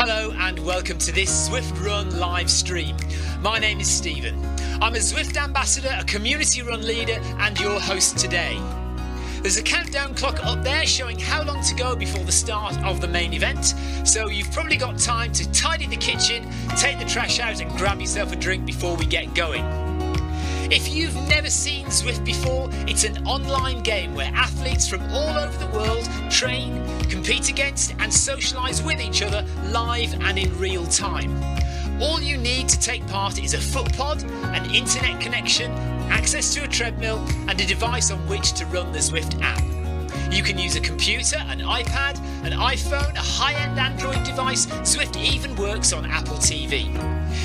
Hello and welcome to this Zwift Run live stream. My name is Stephen. I'm a Zwift ambassador, a community run leader and your host today. There's a countdown clock up there showing how long to go before the start of the main event, so you've probably got time to tidy the kitchen, take the trash out and grab yourself a drink before we get going. If you've never seen Zwift before, it's an online game where athletes from all over the world train, compete against and socialise with each other live and in real time. All you need to take part is a foot pod, an internet connection, access to a treadmill and a device on which to run the Zwift app. You can use a computer, an iPad, an iPhone, a high-end Android device. Zwift even works on Apple TV.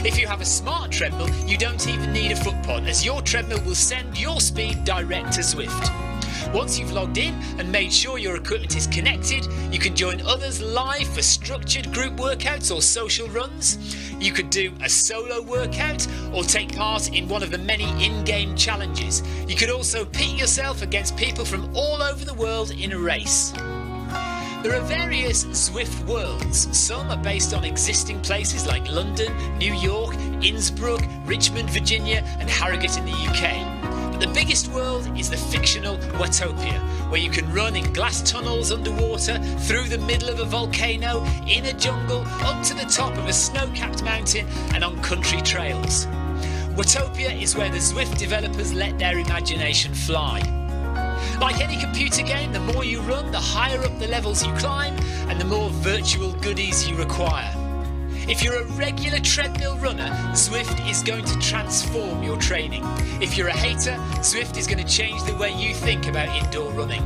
If you have a smart treadmill, you don't even need a foot pod, as your treadmill will send your speed direct to Zwift. Once you've logged in and made sure your equipment is connected, you can join others live for structured group workouts or social runs. You could do a solo workout or take part in one of the many in-game challenges. You could also pit yourself against people from all over the world in a race. There are various Zwift worlds. Some are based on existing places like London, New York, Innsbruck, Richmond, Virginia and Harrogate in the UK. But the biggest world is the fictional Watopia, where you can run in glass tunnels underwater, through the middle of a volcano, in a jungle, up to the top of a snow-capped mountain and on country trails. Watopia is where the Zwift developers let their imagination fly. Like any computer game, the more you run, the higher up the levels you climb and the more virtual goodies you require. If you're a regular treadmill runner, Zwift is going to transform your training. If you're a hater, Zwift is going to change the way you think about indoor running.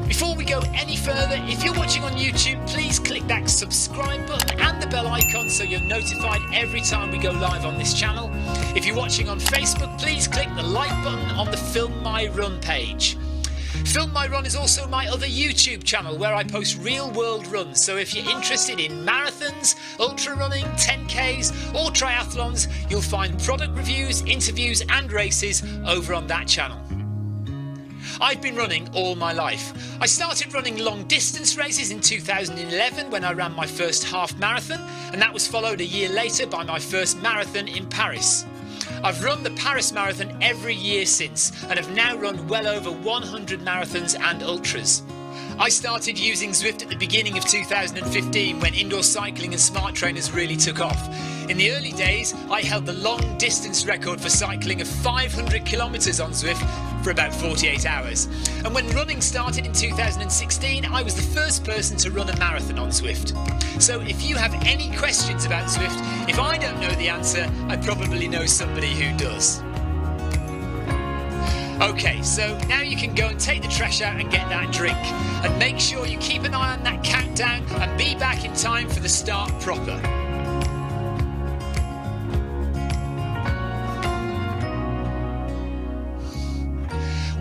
Before we go any further, if you're watching on YouTube, please click that subscribe button and the bell icon so you're notified every time we go live on this channel. If you're watching on Facebook, please click the like button on the Film My Run page. Film My Run is also my other YouTube channel where I post real world runs, so if you're interested in marathons, ultra running, 10Ks or triathlons, you'll find product reviews, interviews and races over on that channel. I've been running all my life. I started running long distance races in 2011 when I ran my first half marathon, and that was followed a year later by my first marathon in Paris. I've run the Paris Marathon every year since and have now run well over 100 marathons and ultras. I started using Zwift at the beginning of 2015 when indoor cycling and smart trainers really took off. In the early days, I held the long distance record for cycling of 500 kilometres on Zwift for about 48 hours. And when running started in 2016, I was the first person to run a marathon on Zwift. So if you have any questions about Zwift, if I don't know the answer, I probably know somebody who does. Okay, so now you can go and take the trash out and get that drink. And make sure you keep an eye on that countdown and be back in time for the start proper.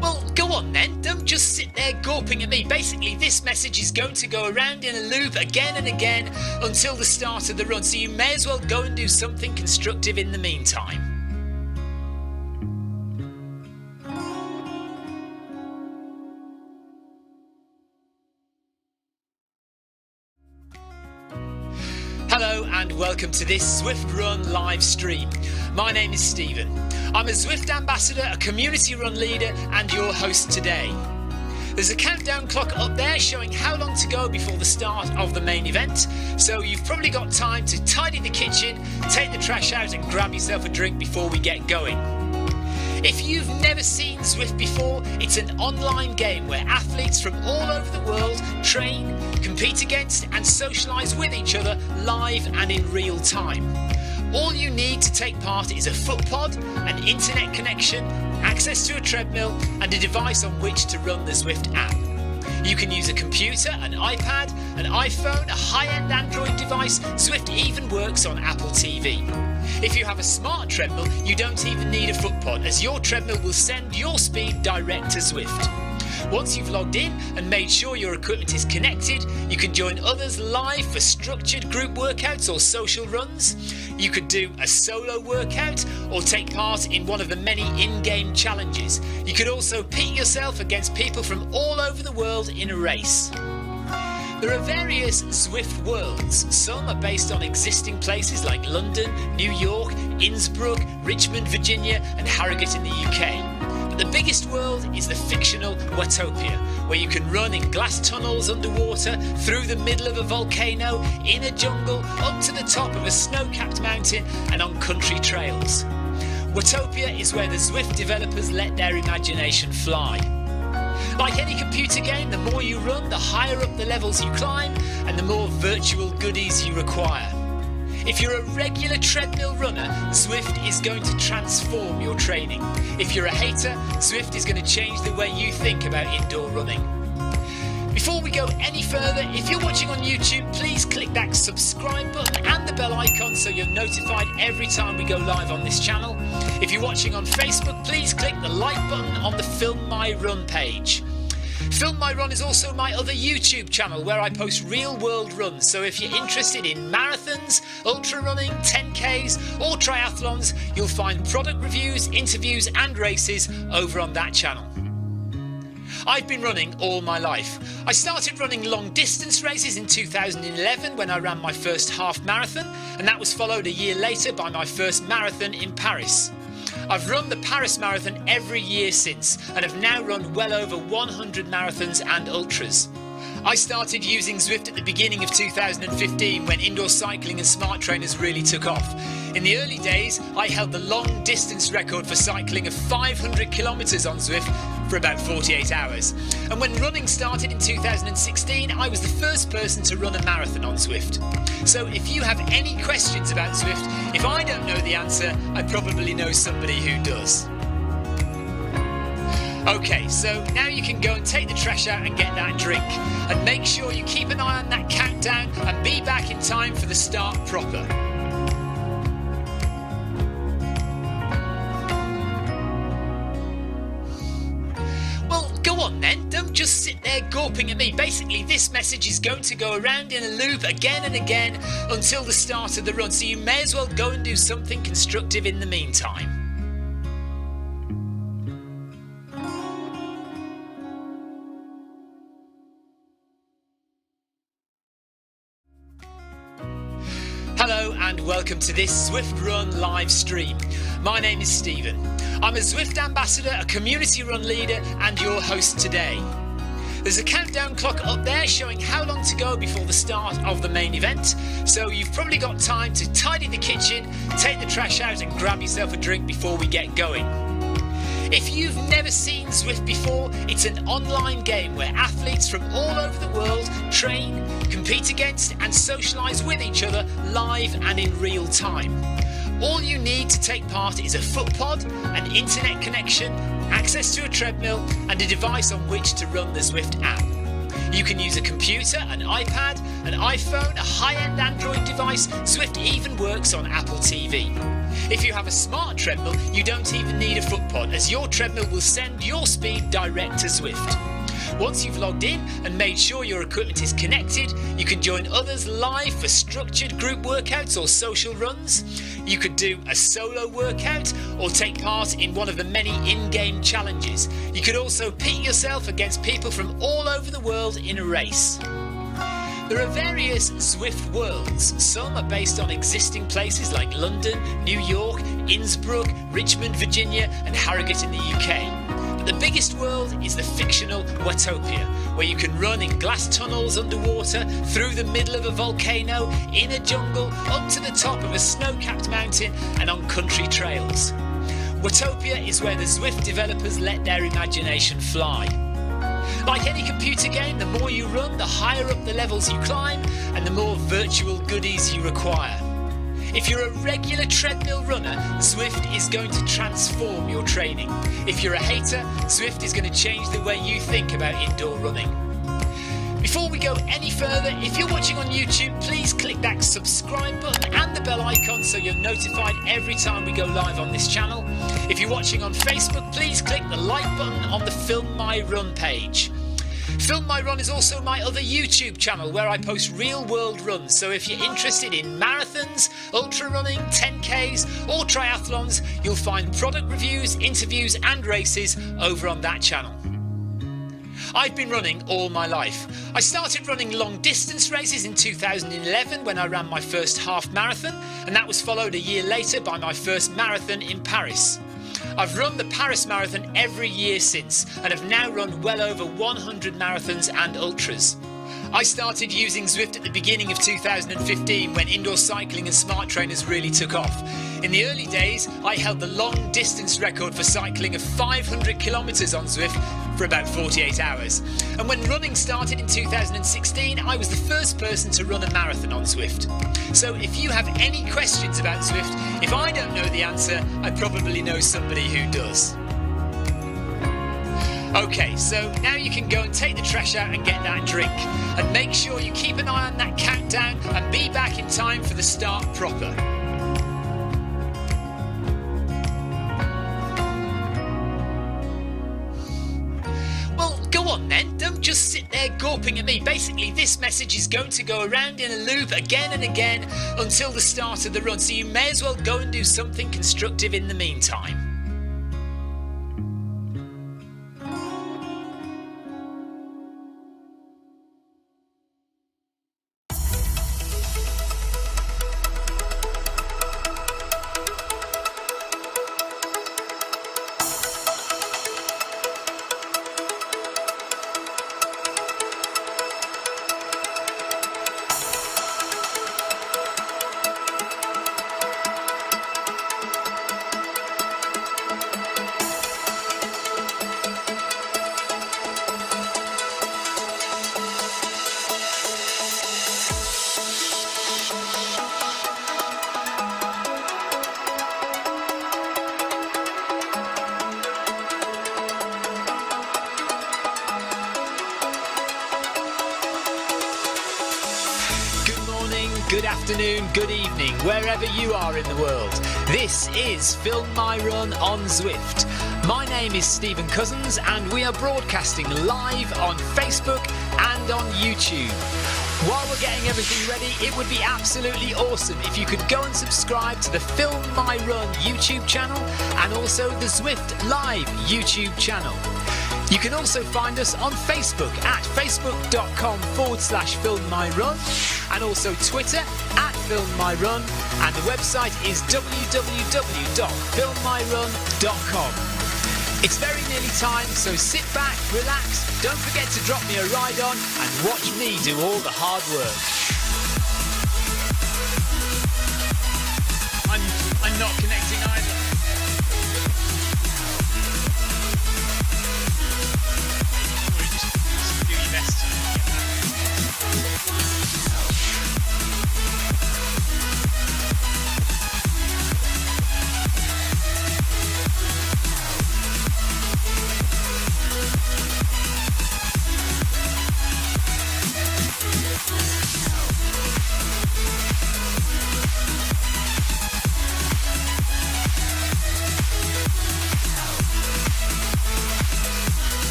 Well, go on then, don't just sit there gawping at me. Basically, this message is going to go around in a loop again and again until the start of the run, so you may as well go and do something constructive in the meantime. Hello and welcome to this Zwift Run live stream. My name is Stephen. I'm a Zwift ambassador, a community run leader and your host today. There's a countdown clock up there showing how long to go before the start of the main event, so you've probably got time to tidy the kitchen, take the trash out and grab yourself a drink before we get going. If you've never seen Zwift before, it's an online game where athletes from all over the world train, compete against and socialise with each other live and in real time. All you need to take part is a foot pod, an internet connection, access to a treadmill and a device on which to run the Zwift app. You can use a computer, an iPad, an iPhone, a high-end Android device. Zwift even works on Apple TV. If you have a smart treadmill, you don't even need a foot pod, as your treadmill will send your speed direct to Zwift. Once you've logged in and made sure your equipment is connected, you can join others live for structured group workouts or social runs. You could do a solo workout or take part in one of the many in-game challenges. You could also pit yourself against people from all over the world in a race. There are various Zwift worlds. Some are based on existing places like London, New York, Innsbruck, Richmond, Virginia and Harrogate in the UK. But the biggest world is the fictional Watopia, where you can run in glass tunnels underwater, through the middle of a volcano, in a jungle, up to the top of a snow-capped mountain and on country trails. Watopia is where the Zwift developers let their imagination fly. Like any computer game, the more you run, the higher up the levels you climb and the more virtual goodies you require. If you're a regular treadmill runner, Zwift is going to transform your training. If you're a hater, Zwift is going to change the way you think about indoor running. Before we go any further, if you're watching on YouTube, please click that subscribe button and the bell icon so you're notified every time we go live on this channel. If you're watching on Facebook, please click the like button on the Film My Run page. Film My Run is also my other YouTube channel where I post real world runs, so if you're interested in marathons, ultra running, 10Ks or triathlons, you'll find product reviews, interviews and races over on that channel. I've been running all my life. I started running long distance races in 2011 when I ran my first half marathon, and that was followed a year later by my first marathon in Paris. I've run the Paris Marathon every year since and have now run well over 100 marathons and ultras. I started using Zwift at the beginning of 2015 when indoor cycling and smart trainers really took off. In the early days, I held the long distance record for cycling of 500 kilometres on Zwift for about 48 hours. And when running started in 2016, I was the first person to run a marathon on Zwift. So if you have any questions about Zwift, if I don't know the answer, I probably know somebody who does. Okay, so now you can go and take the trash out and get that drink. And make sure you keep an eye on that countdown and be back in time for the start proper. Well, go on then, don't just sit there gawping at me. Basically, this message is going to go around in a loop again and again until the start of the run, so you may as well go and do something constructive in the meantime. Hello and welcome to this Zwift Run live stream. My name is Stephen. I'm a Zwift ambassador, a community run leader and your host today. There's a countdown clock up there showing how long to go before the start of the main event, so you've probably got time to tidy the kitchen, take the trash out and grab yourself a drink before we get going. If you've never seen Zwift before, it's an online game where athletes from all over the world train, compete against and socialise with each other live and in real time. All you need to take part is a foot pod, an internet connection, access to a treadmill and a device on which to run the Zwift app. You can use a computer, an iPad, an iPhone, a high-end Android device. Zwift even works on Apple TV. If you have a smart treadmill, you don't even need a foot pod, as your treadmill will send your speed direct to Zwift. Once you've logged in and made sure your equipment is connected, you can join others live for structured group workouts or social runs. You could do a solo workout or take part in one of the many in-game challenges. You could also pit yourself against people from all over the world in a race. There are various Zwift worlds. Some are based on existing places like London, New York, Innsbruck, Richmond, Virginia and Harrogate in the UK. But the biggest world is the fictional Watopia, where you can run in glass tunnels underwater, through the middle of a volcano, in a jungle, up to the top of a snow-capped mountain and on country trails. Watopia is where the Zwift developers let their imagination fly. Like any computer game, the more you run, the higher up the levels you climb and the more virtual goodies you require. If you're a regular treadmill runner, Zwift is going to transform your training. If you're a hater, Zwift is going to change the way you think about indoor running. Before we go any further, if you're watching on YouTube, please click that subscribe button and the bell icon so you're notified every time we go live on this channel. If you're watching on Facebook, please click the like button on the Film My Run page. Film My Run is also my other YouTube channel where I post real world runs, so if you're interested in marathons, ultra running, 10Ks or triathlons, you'll find product reviews, interviews and races over on that channel. I've been running all my life. I started running long distance races in 2011 when I ran my first half marathon, and that was followed a year later by my first marathon in Paris. I've run the Paris Marathon every year since, and have now run well over 100 marathons and ultras. I started using Zwift at the beginning of 2015 when indoor cycling and smart trainers really took off. In the early days, I held the long distance record for cycling of 500 kilometres on Zwift for about 48 hours. And when running started in 2016, I was the first person to run a marathon on Zwift. So if you have any questions about Zwift, if I don't know the answer, I probably know somebody who does. Okay, so now you can go and take the trash out and get that drink. And make sure you keep an eye on that countdown and be back in time for the start proper. Well, go on then, don't just sit there gawping at me. Basically, this message is going to go around in a loop again and again until the start of the run, so you may as well go and do something constructive in the meantime. Good afternoon, good evening, wherever you are in the world. This is Film My Run on Zwift. My name is Stephen Cousins and we are broadcasting live on Facebook and on YouTube. While we're getting everything ready, it would be absolutely awesome if you could go and subscribe to the Film My Run YouTube channel and also the Zwift Live YouTube channel. You can also find us on Facebook at facebook.com/filmmyrun and also Twitter at filmmyrun, and the website is www.filmmyrun.com. It's very nearly time, so sit back, relax, don't forget to drop me a ride on and watch me do all the hard work. I'm not connecting either.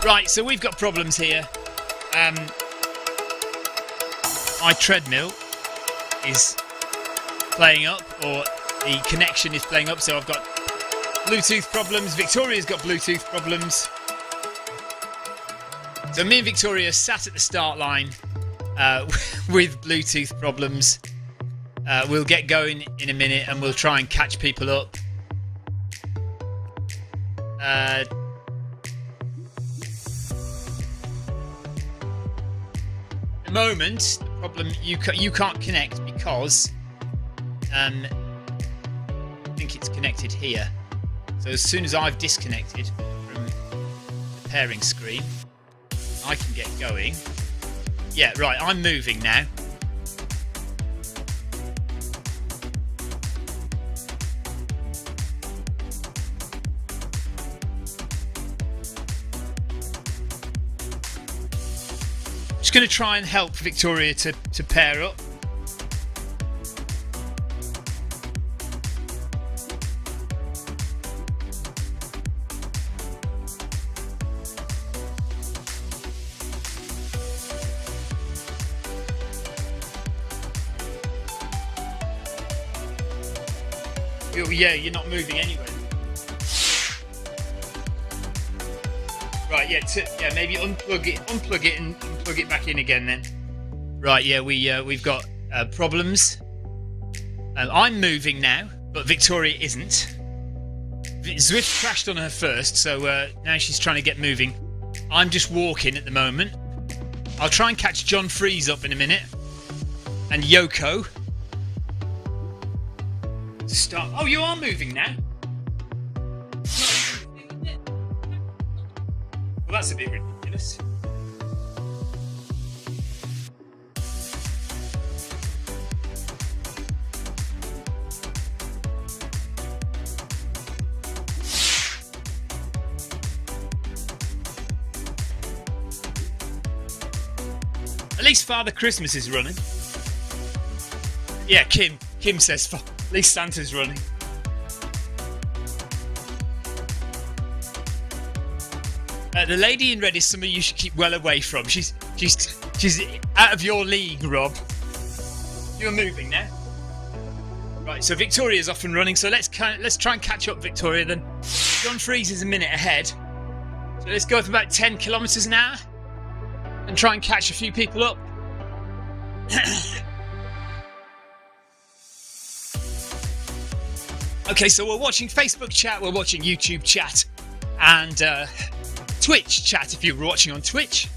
Right, so we've got problems here. My treadmill is playing up, or the connection is playing up, so I've got Bluetooth problems. Victoria's got Bluetooth problems. So me and Victoria sat at the start line with Bluetooth problems. We'll get going in a minute and we'll try and catch people up. Moment, the problem, you can't connect because I think it's connected here. So as soon as I've disconnected from the pairing screen, I can get going. Yeah, right, I'm moving now. Just going to try and help Victoria to pair up. Oh, yeah, you're not moving anyway. Right, yeah, maybe unplug it and plug it back in again then. Right, yeah, we've got problems. I'm moving now, but Victoria isn't. Zwift crashed on her first, so now she's trying to get moving. I'm just walking at the moment. I'll try and catch John Freeze up in a minute. And Yoko. To start. Oh, you are moving now? Well, that's a bit ridiculous. At least Father Christmas is running. Yeah, Kim says at least Santa's running. The lady in red is somebody you should keep well away from. She's out of your league, Rob. You're moving now. Right, so Victoria's off and running. So let's try and catch up, Victoria. Then John Freeze is a minute ahead. So let's go for about 10 kilometres an hour and try and catch a few people up. Okay, so we're watching Facebook chat, we're watching YouTube chat, and Twitch chat if you're watching on Twitch.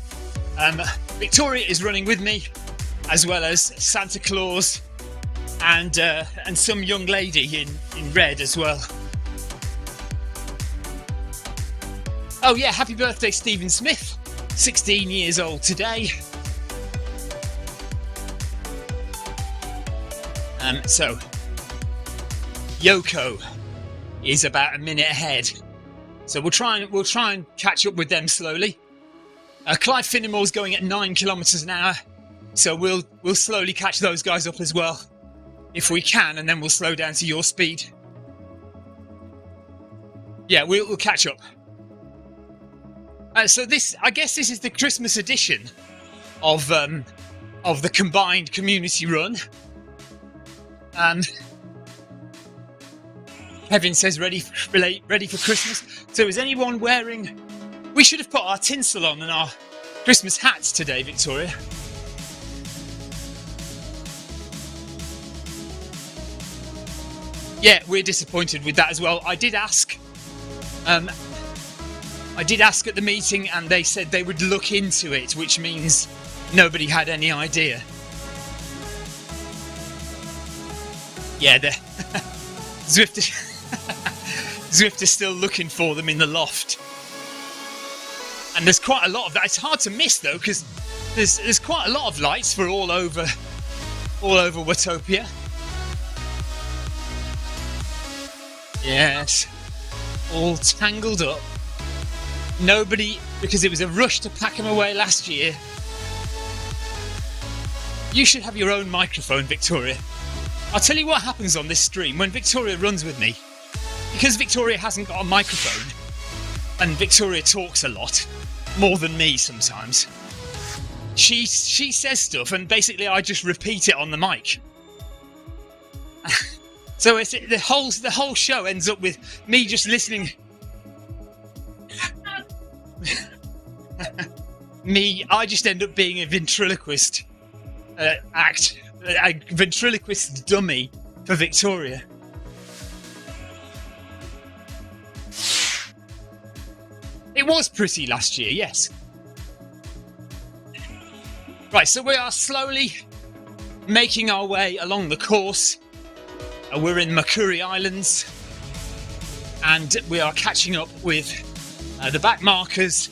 Victoria is running with me, as well as Santa Claus and some young lady in red as well. Oh yeah, happy birthday Stephen Smith, 16 years old today. So Yoko is about a minute ahead, so we'll try and catch up with them slowly. Clive Finnemore's going at 9 kilometres an hour, so we'll slowly catch those guys up as well if we can, and then we'll slow down to your speed. Yeah, we'll catch up. So I guess this is the Christmas edition of the combined community run. Kevin says ready for Christmas. So is anyone wearing... We should have put our tinsel on and our Christmas hats today, Victoria. Yeah, we're disappointed with that as well. I did ask at the meeting and they said they would look into it, which means nobody had any idea. Yeah, Zwift is still looking for them in the loft. And there's quite a lot of that. It's hard to miss though, because there's quite a lot of lights for all over Watopia. Yes, all tangled up. Nobody, because it was a rush to pack them away last year. You should have your own microphone, Victoria. I'll tell you what happens on this stream when Victoria runs with me. Because Victoria hasn't got a microphone, and Victoria talks a lot, more than me sometimes. She says stuff, and basically I just repeat it on the mic. So the whole show ends up with me just listening. I just end up being a ventriloquist act. A ventriloquist dummy for Victoria. It was pretty last year, yes. Right, so we are slowly making our way along the course. We're in Makuri Islands, and we are catching up with the back markers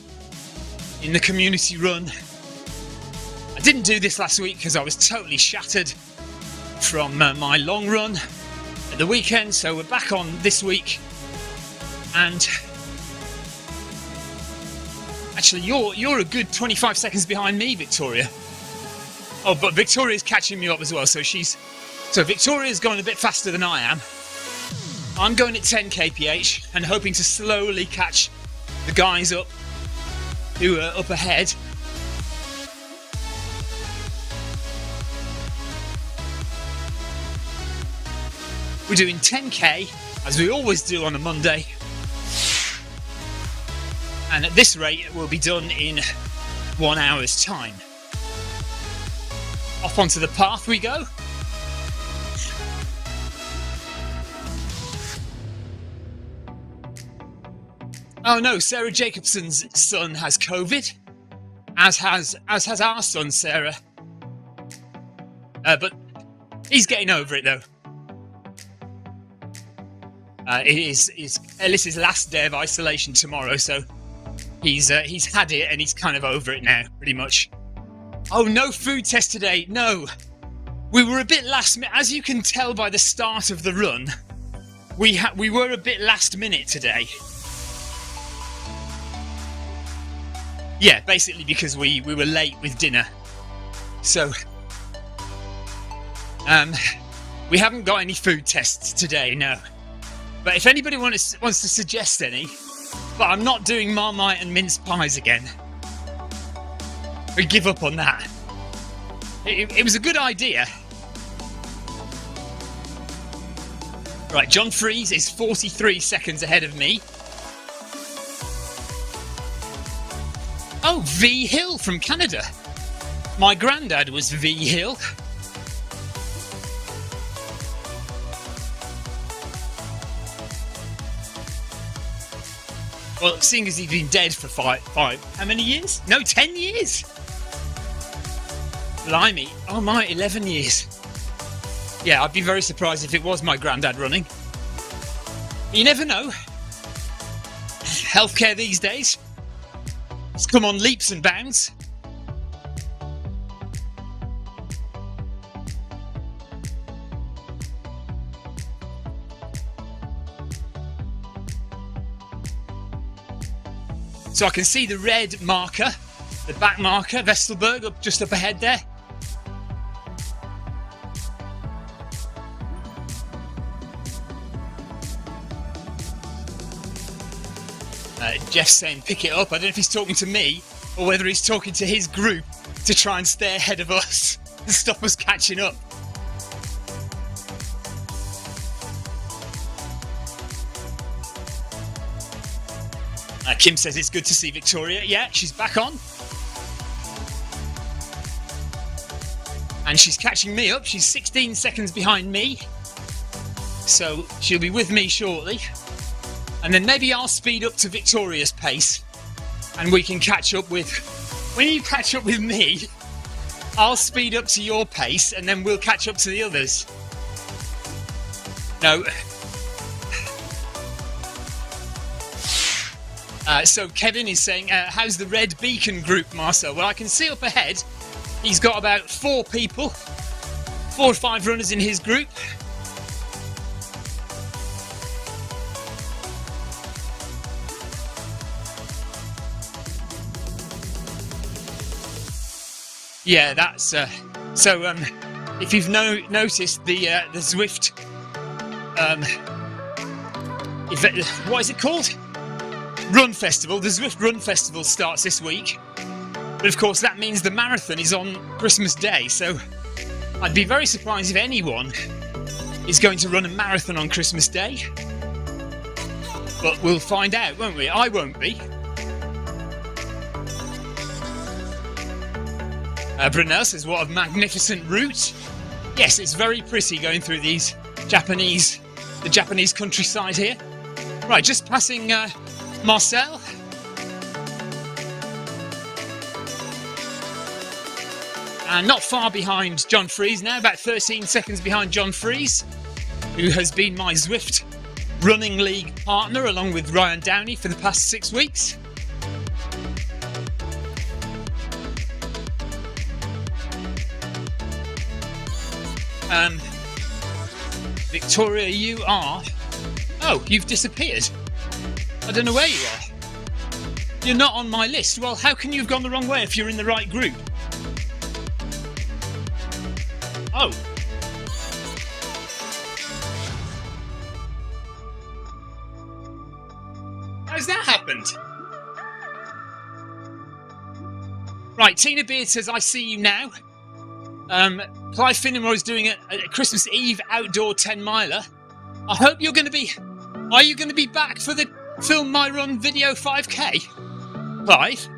in the community run. I didn't do this last week because I was totally shattered from my long run at the weekend, so we're back on this week. And actually you're a good 25 seconds behind me, Victoria. Oh, but Victoria's catching me up as well, so Victoria's going a bit faster than I am. I'm going at 10 kph and hoping to slowly catch the guys up who are up ahead. We're doing 10k, as we always do on a Monday. And at this rate, it will be done in 1 hour's time. Off onto the path we go. Oh no, Sarah Jacobson's son has COVID, as has our son, Sarah. But he's getting over it though. It is Ellis's last day of isolation tomorrow, so he's had it and he's kind of over it now, pretty much. Oh, no food test today. No, we were a bit last minute, as you can tell by the start of the run. We were a bit last minute today. Yeah, basically because we were late with dinner. So, we haven't got any food tests today, no. But if anybody wants to suggest any, but I'm not doing Marmite and mince pies again. We give up on that. It was a good idea. Right, John Fries is 43 seconds ahead of me. Oh, V Hill from Canada. My granddad was V Hill. Well, seeing as he's been dead for five, how many years? No, 10 years. Blimey. Oh my, 11 years. Yeah, I'd be very surprised if it was my granddad running. You never know. Healthcare these days. It's come on leaps and bounds. So I can see the red marker, the back marker, Vestelberg, just up ahead there. Jeff's saying pick it up. I don't know if he's talking to me or whether he's talking to his group to try and stay ahead of us and stop us catching up. Kim says it's good to see Victoria. Yeah, she's back on. And she's catching me up. She's 16 seconds behind me. So she'll be with me shortly. And then maybe I'll speed up to Victoria's pace and we can catch up with... When you catch up with me, I'll speed up to your pace and then we'll catch up to the others. No. So Kevin is saying, how's the Red Beacon group, Marcel? Well, I can see up ahead, he's got about 4 people, 4 or 5 runners in his group. Yeah, that's if you've noticed the Zwift, what is it called? Run Festival. The Zwift Run Festival starts this week, but of course that means the marathon is on Christmas Day. So I'd be very surprised if anyone is going to run a marathon on Christmas Day. But we'll find out, won't we? I won't be. Brunel says, what a magnificent route. Yes, it's very pretty going through the Japanese countryside here. Right, just passing Marcel. And not far behind John Fries now, about 13 seconds behind John Fries, who has been my Zwift Running League partner along with Ryan Downey for the past 6 weeks. Victoria, you are... Oh, you've disappeared. I don't know where you are. You're not on my list. Well, how can you have gone the wrong way if you're in the right group? Oh. How's that happened? Right, Tina Beard says, I see you now. Clive Finnemore is doing a Christmas Eve outdoor 10 miler. I hope you're going to be... Are you going to be back for the Film My Run video 5k? Clive?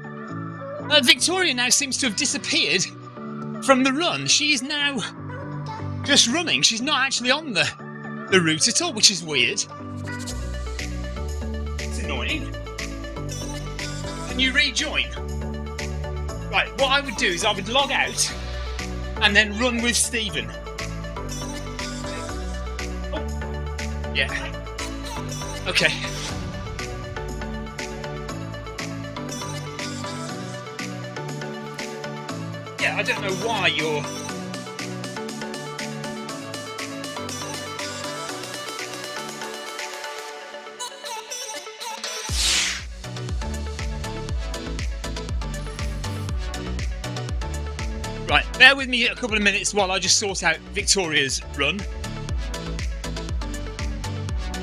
Victoria now seems to have disappeared from the run. She is now just running. She's not actually on the route at all, which is weird. It's annoying. Can you rejoin? Right, what I would do is I would log out and then run with Stephen. Oh, yeah. Okay. Yeah, I don't know why you're... Right, bear with me a couple of minutes while I just sort out Victoria's run.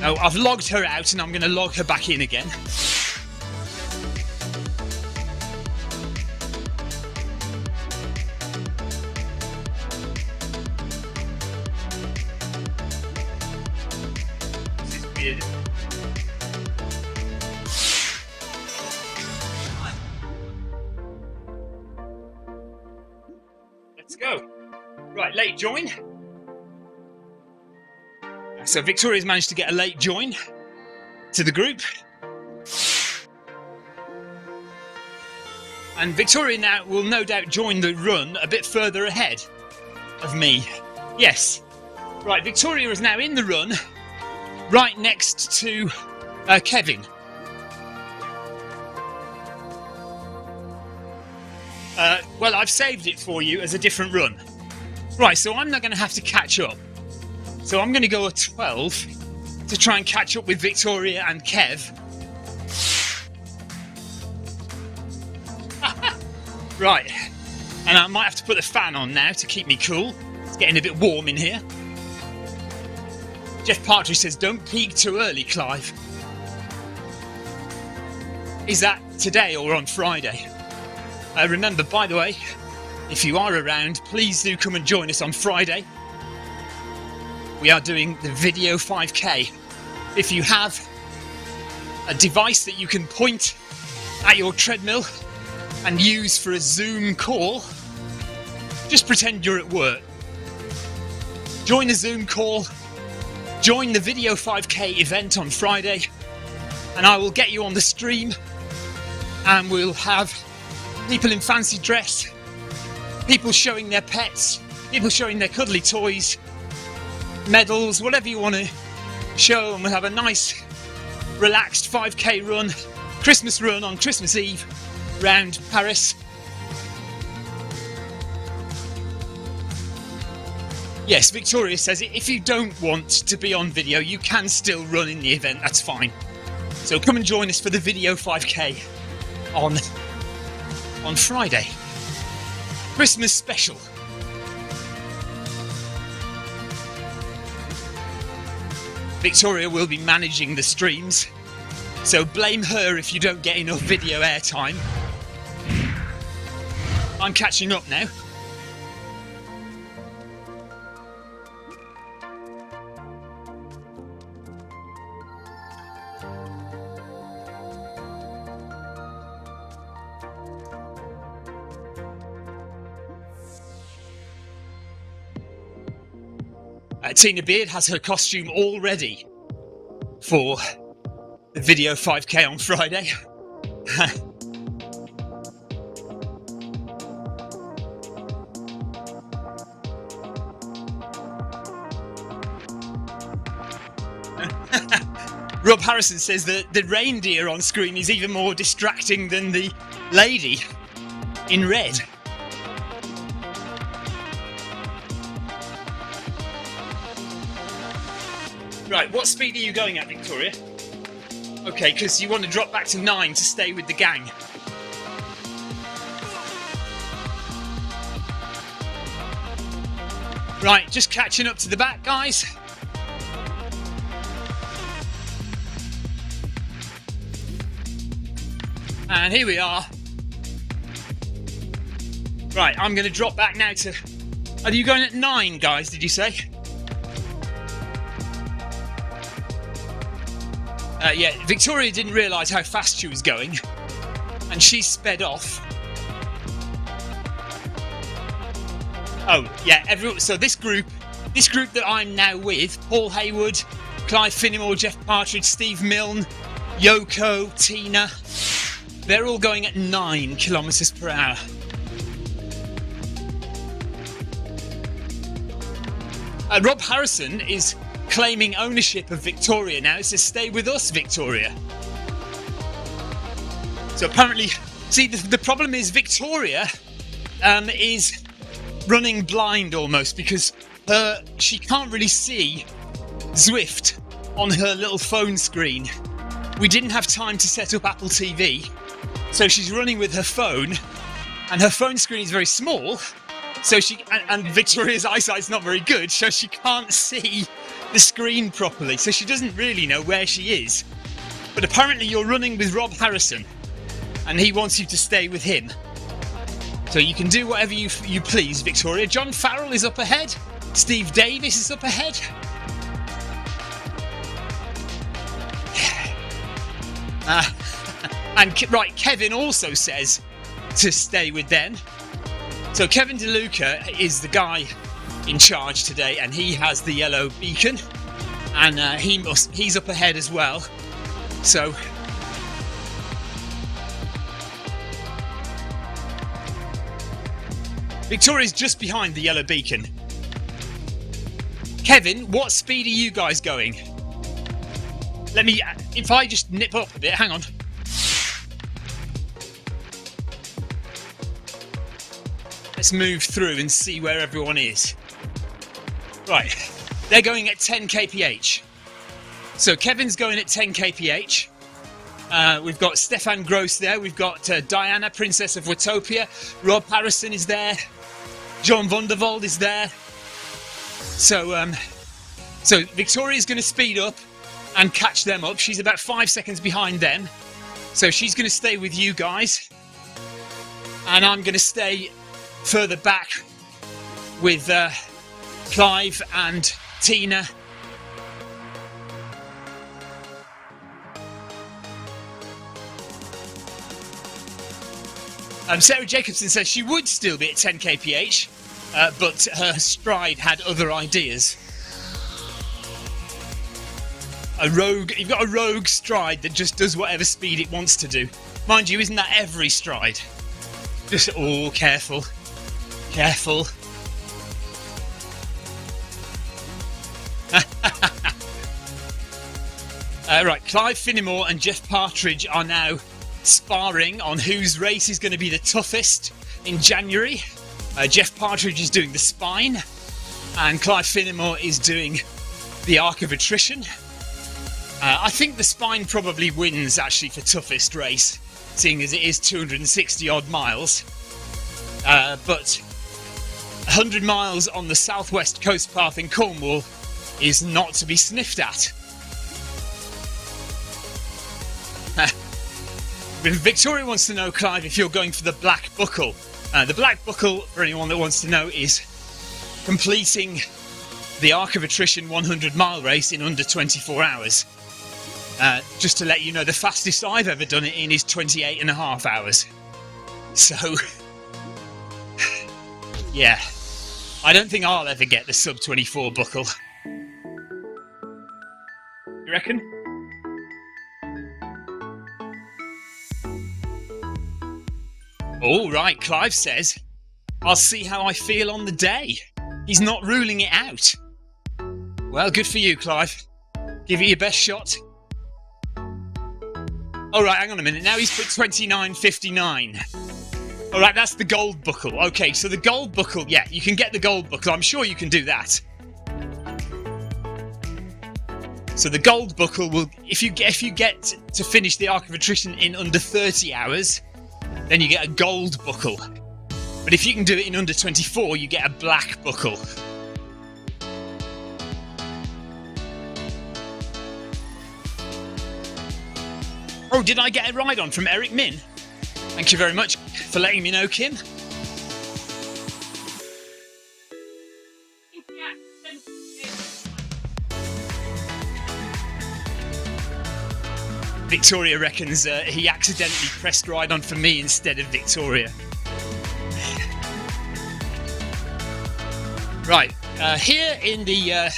Oh, I've logged her out and I'm going to log her back in again. This is weird. Let's go. Right, late join. So Victoria's managed to get a late join to the group. And Victoria now will no doubt join the run a bit further ahead of me. Yes. Right, Victoria is now in the run, right next to Kevin. Well, I've saved it for you as a different run. Right, so I'm not going to have to catch up. So I'm going to go at 12 to try and catch up with Victoria and Kev. Right, and I might have to put the fan on now to keep me cool. It's getting a bit warm in here. Jeff Partridge says, don't peak too early, Clive. Is that today or on Friday? Remember, by the way, if you are around, please do come and join us on Friday. We are doing the video 5k. If you have a device that you can point at your treadmill and use for a Zoom call, just pretend you're at work. Join a Zoom call, join the video 5k event on Friday, and I will get you on the stream, and we'll have people in fancy dress, people showing their pets, people showing their cuddly toys, medals, whatever you want to show, and we'll have a nice relaxed 5k run, Christmas run on Christmas Eve around Paris. Yes, Victoria says if you don't want to be on video, you can still run in the event, that's fine. So come and join us for the video 5k on Friday. Christmas special. Victoria will be managing the streams, so blame her if you don't get enough video airtime. I'm catching up now. Tina Beard has her costume all ready for the video 5k on Friday. Rob Harrison says that the reindeer on screen is even more distracting than the lady in red. Right, what speed are you going at, Victoria? Okay, because you want to drop back to 9 to stay with the gang. Right, just catching up to the back, guys. And here we are. Right, I'm going to drop back now to... Are you going at 9, guys, did you say? Yeah, Victoria didn't realise how fast she was going, and she sped off. Oh, yeah, so this group that I'm now with, Paul Hayward, Clive Finnimore, Jeff Partridge, Steve Milne, Yoko, Tina, they're all going at 9 kilometres per hour. Rob Harrison is claiming ownership of Victoria now. It says, stay with us, Victoria. So apparently, see, the problem is Victoria is running blind almost, because she can't really see Zwift on her little phone screen. We didn't have time to set up Apple TV, so she's running with her phone, and her phone screen is very small, so and Victoria's eyesight's not very good, so she can't see the screen properly, so she doesn't really know where she is. But apparently you're running with Rob Harrison, and he wants you to stay with him. So you can do whatever you please, Victoria. John Farrell is up ahead. Steve Davis is up ahead. And right, Kevin also says to stay with them. So Kevin DeLuca is the guy in charge today, and he has the yellow beacon, and he's up ahead as well. So Victoria's just behind the yellow beacon. Kevin, what speed are you guys going? If I just nip up a bit, hang on. Let's move through and see where everyone is. Right, they're going at 10 kph. So Kevin's going at 10 kph. We've got Stefan Gross there. We've got Diana, Princess of Watopia. Rob Harrison is there. John Vondervold is there. So Victoria's going to speed up and catch them up. She's about 5 seconds behind them. So she's going to stay with you guys. And I'm going to stay further back with Clive and Tina. Sarah Jacobson says she would still be at 10 kph, but her stride had other ideas. You've got a rogue stride that just does whatever speed it wants to do. Mind you, isn't that every stride? Just, oh, careful. Careful. Right, Clive Finnimore and Jeff Partridge are now sparring on whose race is going to be the toughest in January. Jeff Partridge is doing the spine, and Clive Finnimore is doing the arc of attrition. I think the spine probably wins actually for toughest race, seeing as it is 260 odd miles. But 100 miles on the southwest coast path in Cornwall is not to be sniffed at. Victoria wants to know, Clive, if you're going for the Black Buckle. The Black Buckle, for anyone that wants to know, is completing the Arc of Attrition 100-mile race in under 24 hours. Just to let you know, the fastest I've ever done it in is 28.5 hours. So, yeah, I don't think I'll ever get the sub-24 buckle. You reckon? All right, Clive says, I'll see how I feel on the day. He's not ruling it out. Well, good for you, Clive. Give it your best shot. All right, hang on a minute. Now he's put 29.59. All right, that's the gold buckle. Okay, so the gold buckle, yeah, you can get the gold buckle. I'm sure you can do that. So the gold buckle will, if you get to finish the Arc of Attrition in under 30 hours, then you get a gold buckle. But if you can do it in under 24, you get a black buckle. Oh, did I get a ride on from Eric Min? Thank you very much for letting me know, Kim. Victoria reckons he accidentally pressed ride on for me instead of Victoria. Right, here in the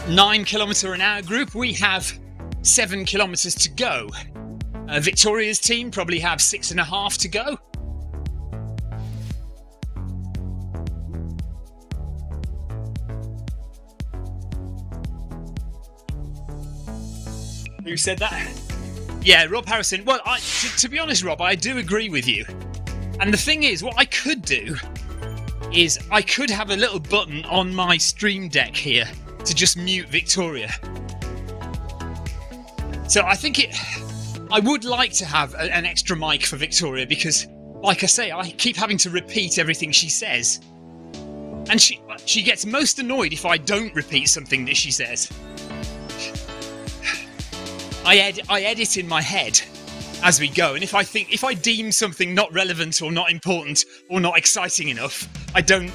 9 km/h group, we have 7 kilometres to go. Victoria's team probably have 6.5 to go. Who said that? Yeah, Rob Harrison. Well, to be honest, Rob, I do agree with you. And the thing is, what I could do is I could have a little button on my stream deck here to just mute Victoria. So I think I would like to have an extra mic for Victoria because, like I say, I keep having to repeat everything she says. And she gets most annoyed if I don't repeat something that she says. I edit in my head as we go, and if I deem something not relevant or not important or not exciting enough, I don't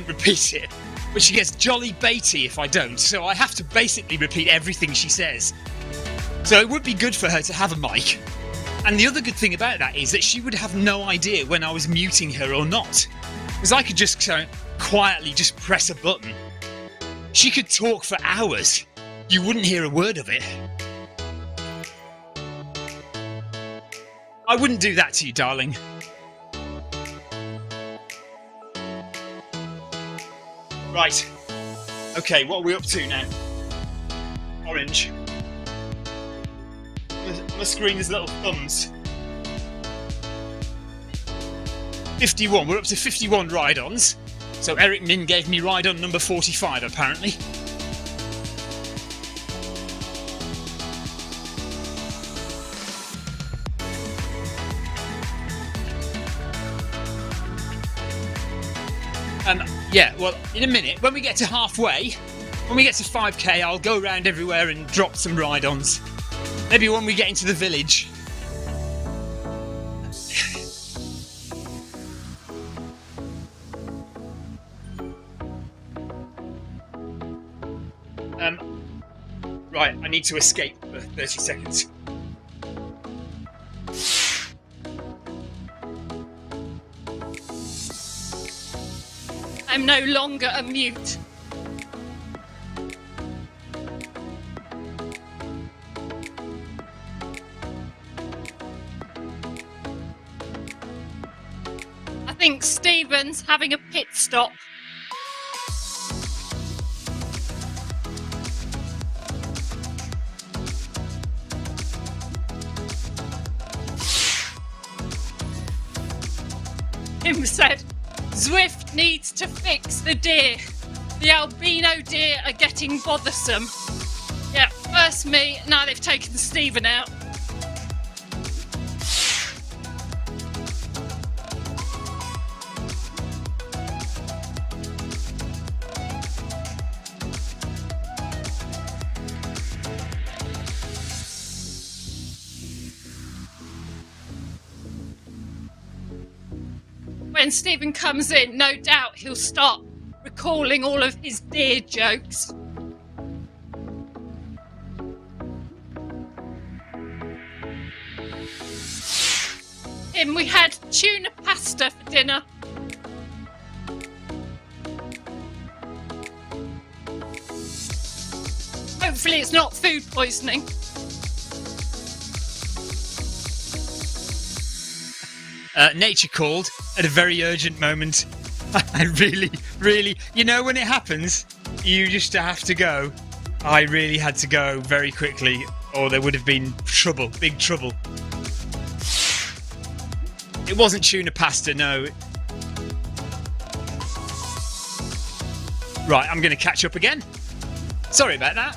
repeat it. But she gets jolly baity if I don't, so I have to basically repeat everything she says. So it would be good for her to have a mic. And the other good thing about that is that she would have no idea when I was muting her or not, because I could just quietly just press a button. She could talk for hours. You wouldn't hear a word of it. I wouldn't do that to you, darling. Right. Okay, what are we up to now? Orange. My screen is little thumbs. 51. We're up to 51 ride-ons. So Eric Min gave me ride-on number 45, apparently. Yeah, well, in a minute, when we get to halfway, when we get to 5k, I'll go around everywhere and drop some ride-ons. Maybe when we get into the village. Right, I need to escape for 30 seconds. I'm no longer a mute. I think Stephen's having a pit stop. Tim said, Zwift needs to fix the deer. The albino deer are getting bothersome. Yeah, first me, now they've taken Stephen out. When Stephen comes in, no doubt he'll start recalling all of his deer jokes. And we had tuna pasta for dinner. Hopefully it's not food poisoning. Nature called at a very urgent moment. I really, you know, when it happens, you just have to go. I really had to go very quickly, or there would have been trouble, big trouble. It wasn't tuna pasta, no. Right, I'm going to catch up again. Sorry about that.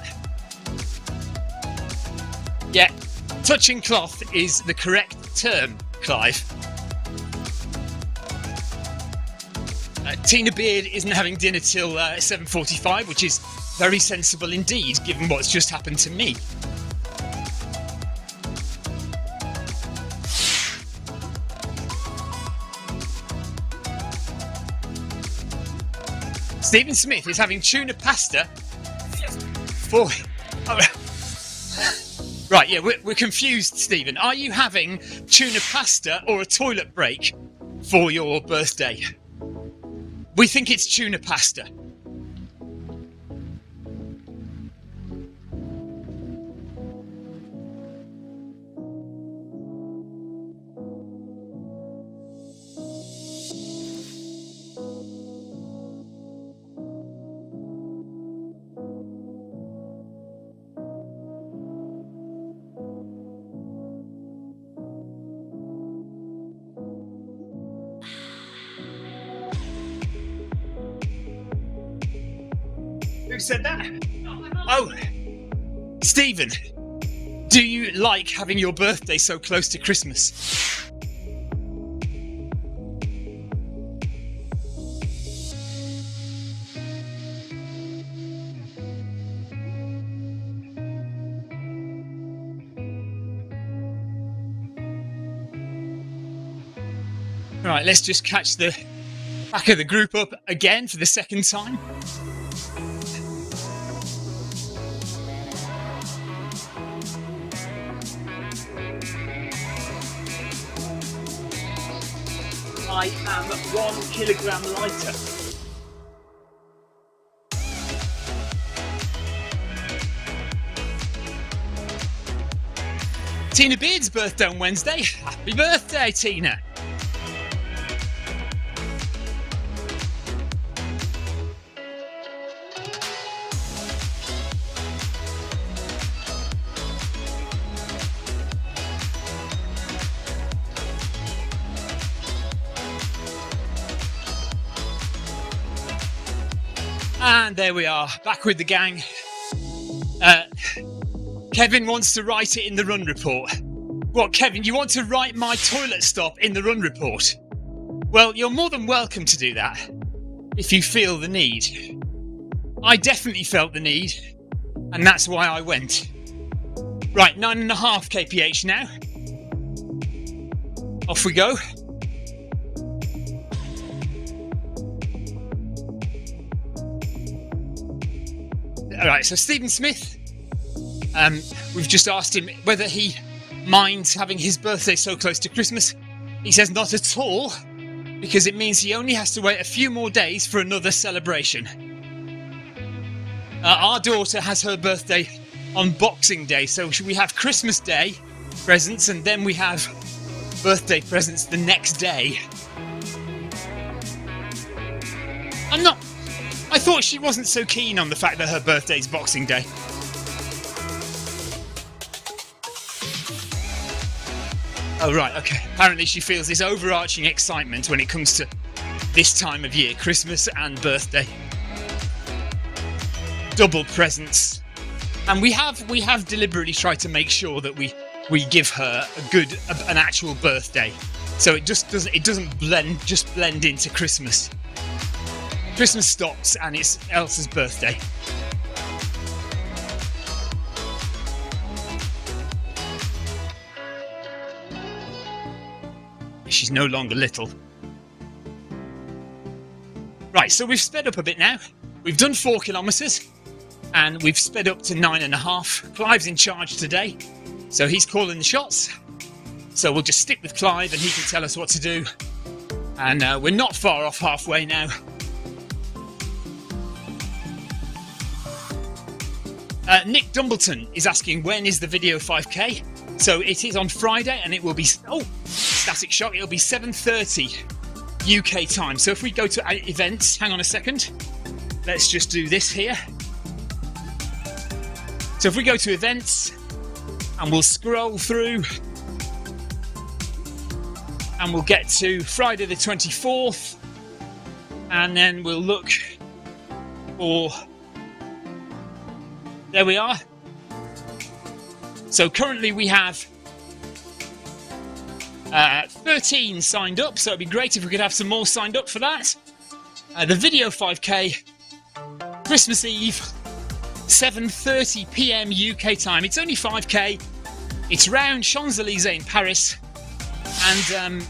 Yeah, touching cloth is the correct term, Clive. Tina Beard isn't having dinner till 7:45, which is very sensible indeed, given what's just happened to me. Stephen Smith is having tuna pasta for... Oh. Right, yeah, we're confused, Stephen. Are you having tuna pasta or a toilet break for your birthday? We think it's tuna pasta. Who said that? Oh, Stephen, do you like having your birthday so close to Christmas? Right, let's just catch the back of the group up again for the second time. I am 1 kilogram lighter. Tina Beard's birthday on Wednesday. Happy birthday, Tina. And there we are, back with the gang. Kevin wants to write it in the run report. What, Kevin, you want to write my toilet stop in the run report? Well, you're more than welcome to do that, if you feel the need. I definitely felt the need, and that's why I went. Right, 9.5 kph now. Off we go. Alright, so Stephen Smith, we've just asked him whether he minds having his birthday so close to Christmas. He says not at all, because it means he only has to wait a few more days for another celebration. Our daughter has her birthday on Boxing Day, so we have Christmas Day presents and then we have birthday presents the next day. I thought she wasn't so keen on the fact that her birthday's Boxing Day. Oh, right, okay. Apparently she feels this overarching excitement when it comes to this time of year, Christmas and birthday. Double presents. And we have deliberately tried to make sure that we give her an actual birthday. So it doesn't blend into Christmas. Christmas stops and it's Elsa's birthday. She's no longer little. Right, so we've sped up a bit now. We've done 4 kilometres and we've sped up to 9.5. Clive's in charge today, so he's calling the shots. So we'll just stick with Clive and he can tell us what to do. And we're not far off halfway now. Nick Dumbleton is asking when is the video 5k. So it is on Friday and it will be static shock, it'll be 7:30 UK time. So if we go to events, hang on a second, let's just do this here. So if we go to events and we'll scroll through and we'll get to Friday the 24th and then we'll look for, there we are. So currently we have 13 signed up, so it'd be great if we could have some more signed up for that. The video 5k, Christmas Eve, 7:30 PM UK time. It's only 5k. It's round Champs-Élysées in Paris. And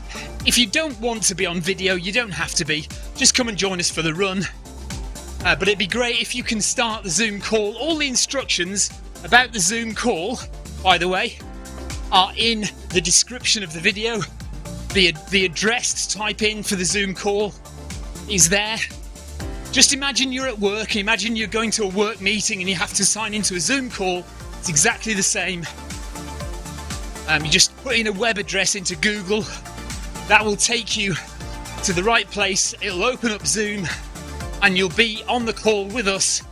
if you don't want to be on video, you don't have to be. Just come and join us for the run. But it'd be great if you can start the Zoom call. All the instructions about the Zoom call by the way, are in the description of the video. The address to type in for the Zoom call is there. Just imagine you're at work, imagine you're going to a work meeting and you have to sign into a Zoom call. It's exactly the same. You just put in a web address into Google. That will take you to the right place. It'll open up Zoom and you'll be on the call with us.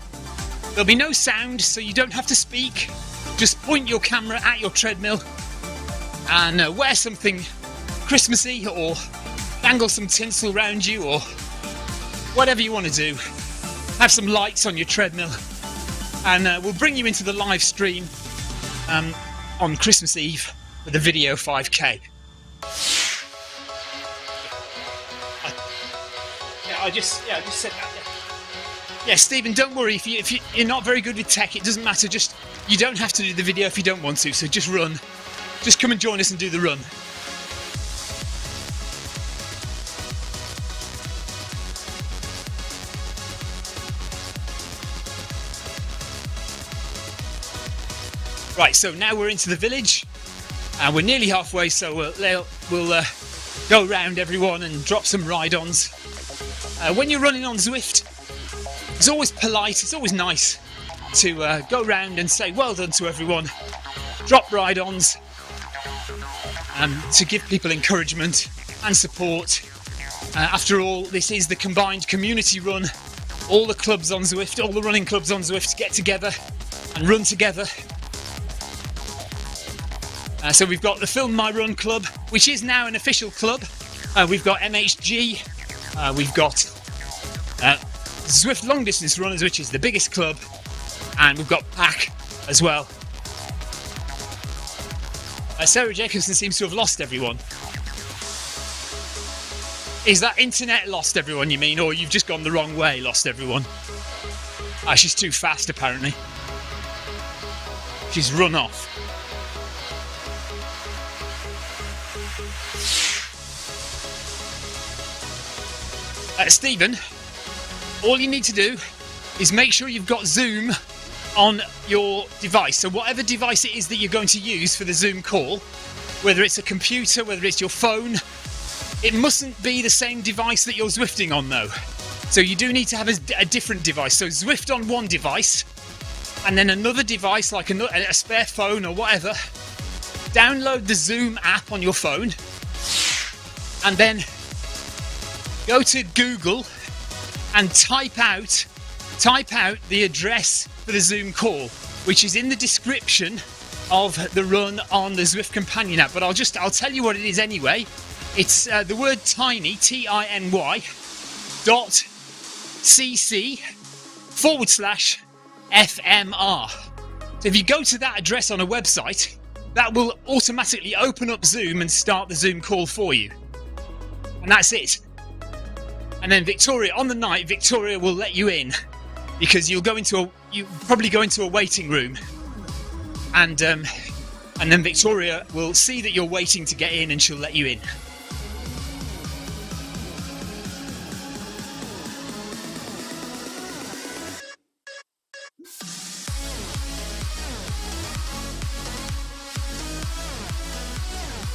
There'll be no sound, so you don't have to speak. Just point your camera at your treadmill and wear something Christmassy, or dangle some tinsel around you, or whatever you want to do. Have some lights on your treadmill, and we'll bring you into the live stream on Christmas Eve with a video 5K. I just said that. Yeah, Stephen, don't worry if you're not very good with tech. It doesn't matter. Just, you don't have to do the video if you don't want to. So just run. Just come and join us and do the run. Right, so now we're into the village, and we're nearly halfway, so we'll go around everyone and drop some ride-ons. When you're running on Zwift, it's always polite, it's always nice to go around and say well done to everyone, drop ride-ons, to give people encouragement and support. After all, this is the combined community run. All the clubs on Zwift, all the running clubs on Zwift get together and run together. So we've got the Film My Run Club, which is now an official club. We've got MHG, we've got Zwift Long Distance Runners, which is the biggest club, and we've got PACK as well. Sarah Jacobson seems to have lost everyone. Is that internet lost everyone, you mean, or you've just gone the wrong way, lost everyone? She's too fast, apparently. She's run off. Stephen, all you need to do is make sure you've got Zoom on your device. So whatever device it is that you're going to use for the Zoom call, whether it's a computer, whether it's your phone, it mustn't be the same device that you're Zwifting on though. So you do need to have a different device. So Zwift on one device, and then another device like a spare phone or whatever. Download the Zoom app on your phone, and then go to Google and type out the address for the Zoom call, which is in the description of the run on the Zwift Companion app. But I'll tell you what it is anyway. It's the word tiny, TINY, .cc/FMR. So if you go to that address on a website, that will automatically open up Zoom and start the Zoom call for you. And that's it. And then Victoria, on the night, Victoria will let you in, because you probably go into a waiting room, and then Victoria will see that you're waiting to get in, and she'll let you in.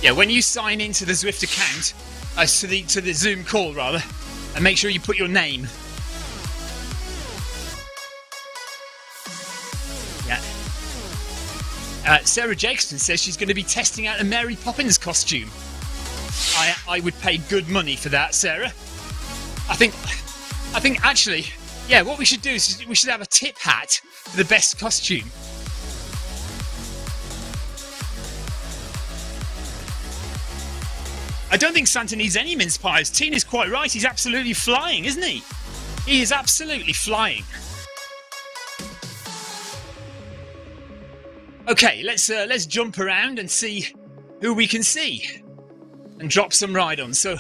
Yeah, when you sign into the Zwift account, to the Zoom call rather, and make sure you put your name. Yeah. Sarah Jacobson says she's going to be testing out a Mary Poppins costume. I would pay good money for that, Sarah. I think actually, yeah, what we should do is we should have a tip hat for the best costume. I don't think Santa needs any mince pies. Tina's quite right. He's absolutely flying, isn't he? He is absolutely flying. Okay, let's jump around and see who we can see and drop some ride-ons. So,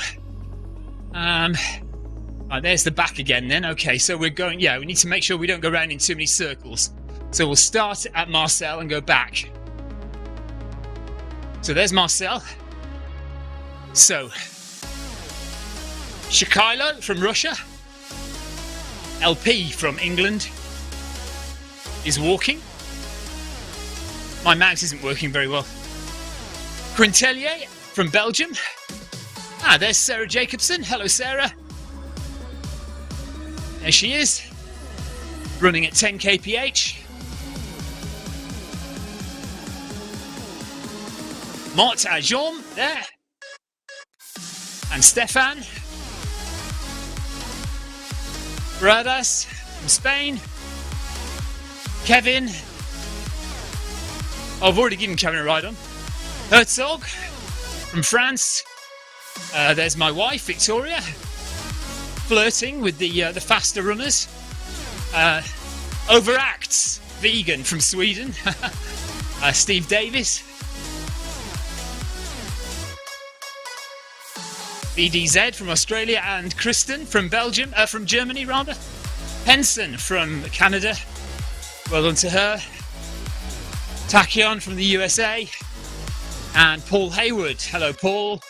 right, there's the back again then. Okay, so we're going, yeah, we need to make sure we don't go around in too many circles. So we'll start at Marcel and go back. So there's Marcel. So, Shakailo from Russia, LP from England is walking. My mouse isn't working very well. Quintelier from Belgium. Ah, there's Sarah Jacobson. Hello, Sarah. There she is, running at 10 kph. Mott Ajom there. And Stefan. Bradas from Spain. Kevin. Oh, I've already given Kevin a ride on. Herzog from France. There's my wife, Victoria, flirting with the faster runners. Overacts, vegan from Sweden. Steve Davis. BDZ from Australia, and Kristen from Belgium, from Germany rather. Henson from Canada. Well done to her. Tachyon from the USA. And Paul Hayward. Hello, Paul.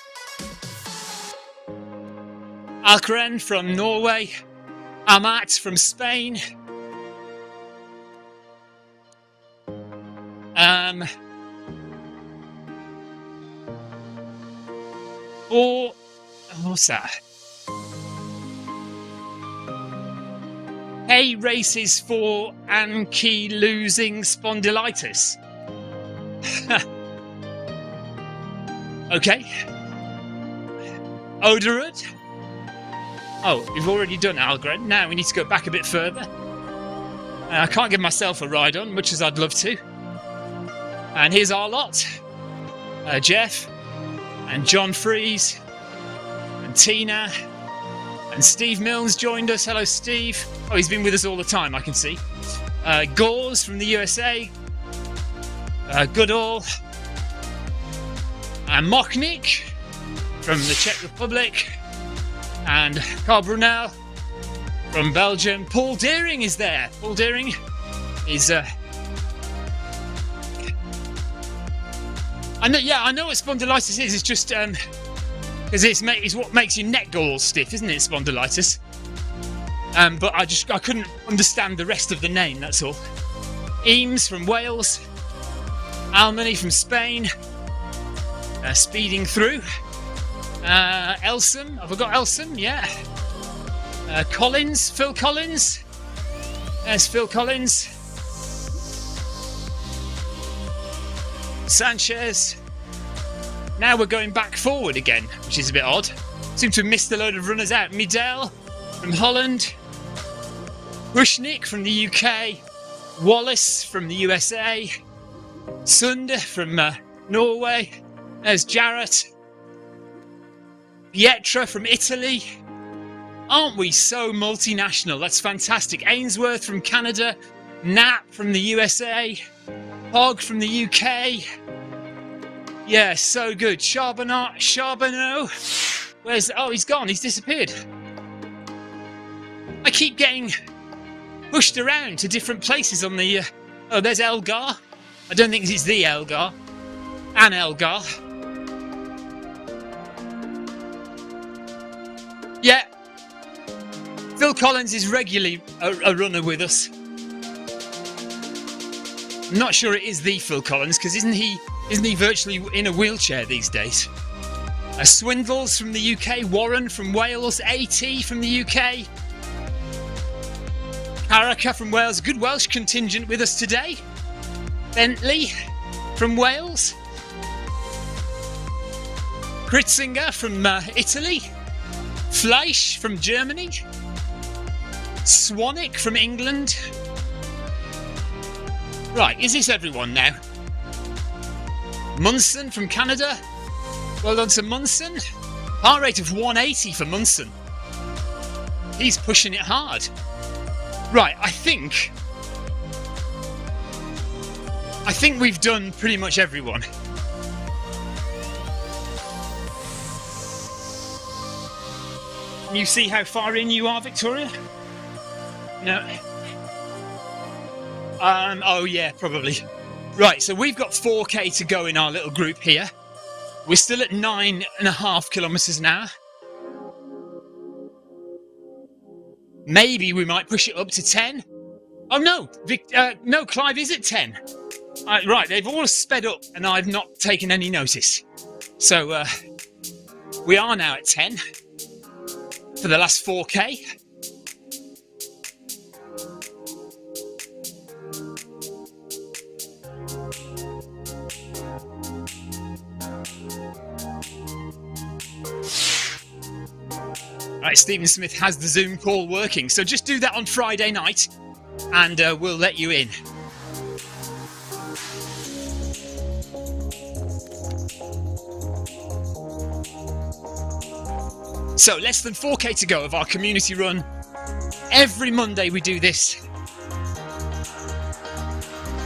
Alkren from Norway. Amat from Spain. What's that? Hey, races for ankylosing spondylitis. Okay. Odorud. Oh, we've already done Algren. Now we need to go back a bit further. I can't give myself a ride on, much as I'd love to. And here's our lot. Jeff and John Fries and Tina and Steve Mills joined us. Hello, Steve. Oh, he's been with us all the time, I can see. Gauze from the USA. Goodall. And Mochnik from the Czech Republic. And Carl Brunel from Belgium. Paul Deering is there. Paul Deering is... I know what spondylitis is. It's just... because it's what makes your neck go all stiff, isn't it, spondylitis? But I couldn't understand the rest of the name, that's all. Eames from Wales. Almany from Spain. Speeding through. Elsom, have I got Elsom? Yeah. Collins, Phil Collins. There's Phil Collins. Sanchez. Now we're going back forward again, which is a bit odd. Seem to have missed a load of runners out. Midel from Holland. Bushnick from the UK. Wallace from the USA. Sunder from Norway. There's Jarrett. Pietra from Italy. Aren't we so multinational? That's fantastic. Ainsworth from Canada. Knapp from the USA. Hogg from the UK. Yeah, so good. Charbonneau. Where's... Oh, he's gone. He's disappeared. I keep getting pushed around to different places on the... Oh, there's Elgar. I don't think it's the Elgar. An Elgar. Yeah. Phil Collins is regularly a runner with us. I'm not sure it is the Phil Collins, because isn't he virtually in a wheelchair these days? Swindles from the UK, Warren from Wales, AT from the UK, Haraka from Wales, good Welsh contingent with us today. Bentley from Wales, Kritzinger from Italy, Fleisch from Germany, Swanwick from England. Right, is this everyone now? Munson from Canada. Well done to Munson. Heart rate of 180 for Munson. He's pushing it hard. Right, I think we've done pretty much everyone. Can you see how far in you are, Victoria? No. Oh yeah, probably. Right, so we've got 4k to go in our little group here. We're still at 9.5 kilometres an hour. Maybe we might push it up to 10. Oh no, no, Clive is at 10. Right, they've all sped up and I've not taken any notice. So we are now at 10 for the last 4K. Right, Stephen Smith has the Zoom call working, so just do that on Friday night and we'll let you in. So less than 4K to go of our community run. Every Monday we do this.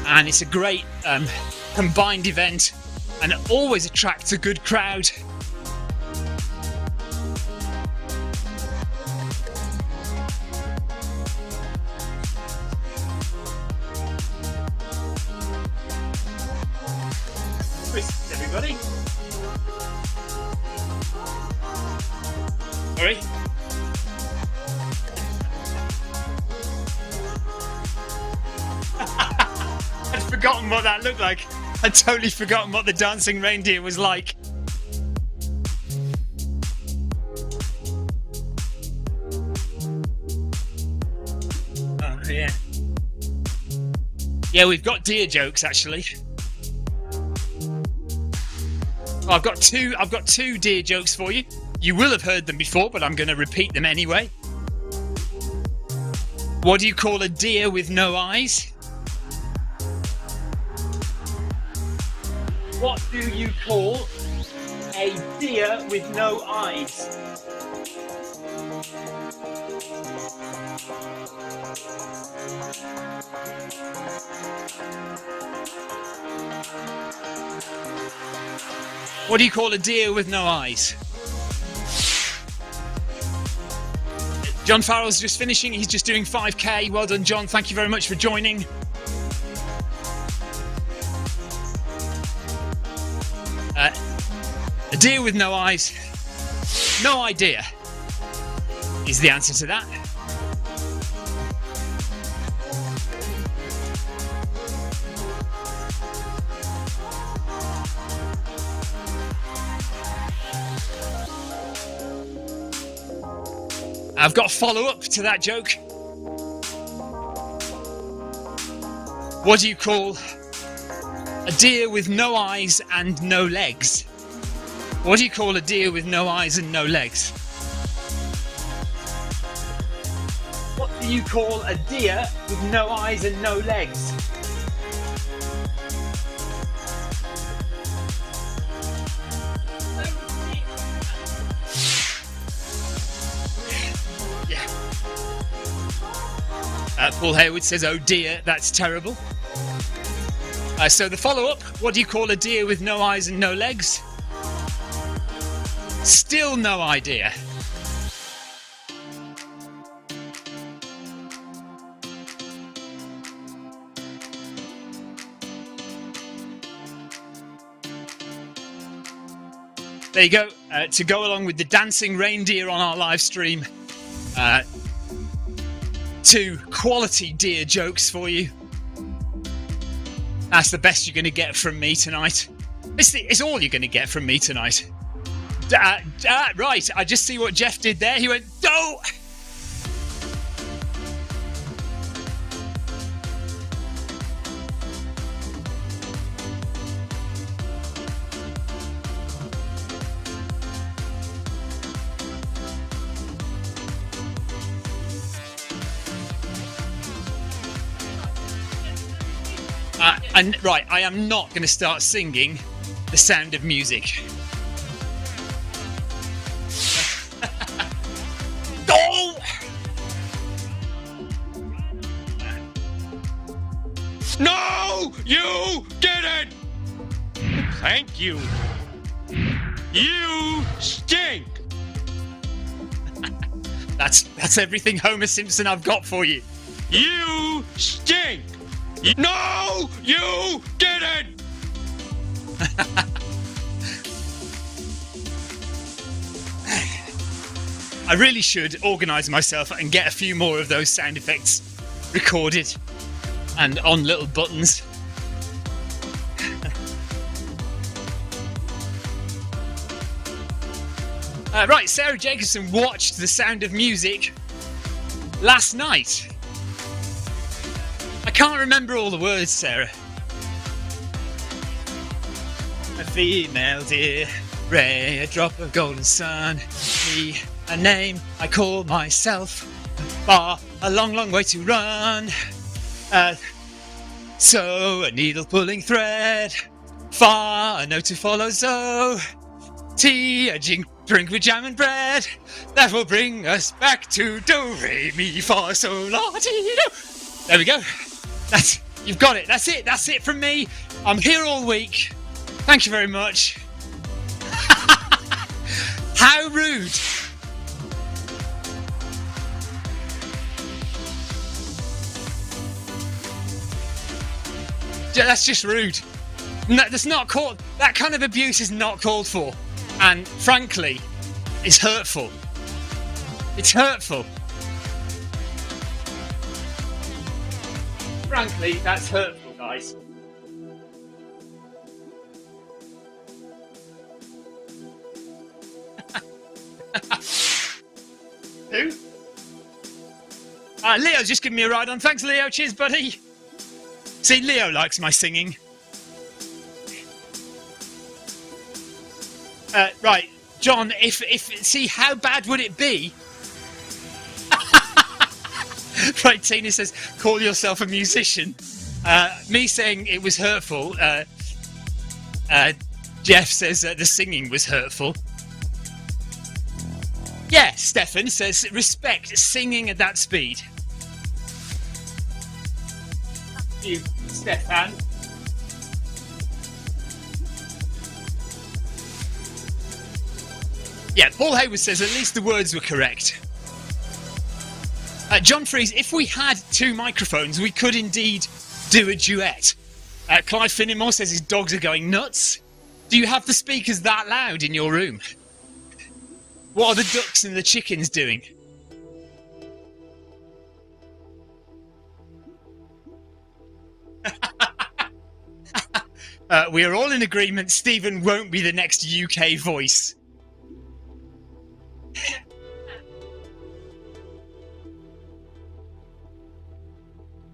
And it's a great combined event and it always attracts a good crowd. Everybody. Sorry. I'd forgotten what that looked like. I'd totally forgotten what the dancing reindeer was like. Oh yeah. Yeah, we've got deer jokes actually. Oh, I've got two deer jokes for you. You will have heard them before, but I'm going to repeat them anyway. What do you call a deer with no eyes? What do you call a deer with no eyes? What do you call a deer with no eyes? John Farrell's just finishing, he's just doing 5K. Well done, John, thank you very much for joining. A deer with no eyes, no idea is the answer to that. I've got a follow-up to that joke. What do you call a deer with no eyes and no legs? What do you call a deer with no eyes and no legs? What do you call a deer with no eyes and no legs? Paul Hayward says, oh dear, that's terrible. So the follow-up, what do you call a deer with no eyes and no legs? Still no idea. There you go. To go along with the dancing reindeer on our live stream, 2 quality deer jokes for you. That's the best you're going to get from me tonight. It's all you're going to get from me tonight. Right, I just see what Jeff did there. He went, "Don't." Right, I am not going to start singing The Sound of Music. Oh! No, you didn't! Thank you. You stink! That's everything Homer Simpson I've got for you. You stink! No, you didn't! I really should organise myself and get a few more of those sound effects recorded and on little buttons. Right, Sarah Jacobson watched The Sound of Music last night. I can't remember all the words, Sarah. A female deer, ray, a drop of golden sun, me, a name I call myself, far, a long, long way to run. So, a needle pulling thread, far, a note to follow, so, tea, a drink with jam and bread, that will bring us back to do, re, mi, fa, sol, la, ti, do. There we go. You've got it. That's it from me. I'm here all week. Thank you very much. How rude. That's just rude. No, that's not called. That kind of abuse is not called for. And frankly, it's hurtful. It's hurtful. Frankly, that's hurtful, guys. Who? Leo's just giving me a ride on. Thanks, Leo. Cheers, buddy. See, Leo likes my singing. Right, John, see, how bad would it be? Right, Tina says, call yourself a musician. Me saying it was hurtful. Jeff says the singing was hurtful. Yeah, Stefan says, respect singing at that speed. Thank you, Stefan. Yeah, Paul Hayward says, at least the words were correct. John Fries, if we had two microphones, we could indeed do a duet. Clive Finnemore says his dogs are going nuts. Do you have the speakers that loud in your room? What are the ducks and the chickens doing? We are all in agreement Stephen won't be the next UK voice.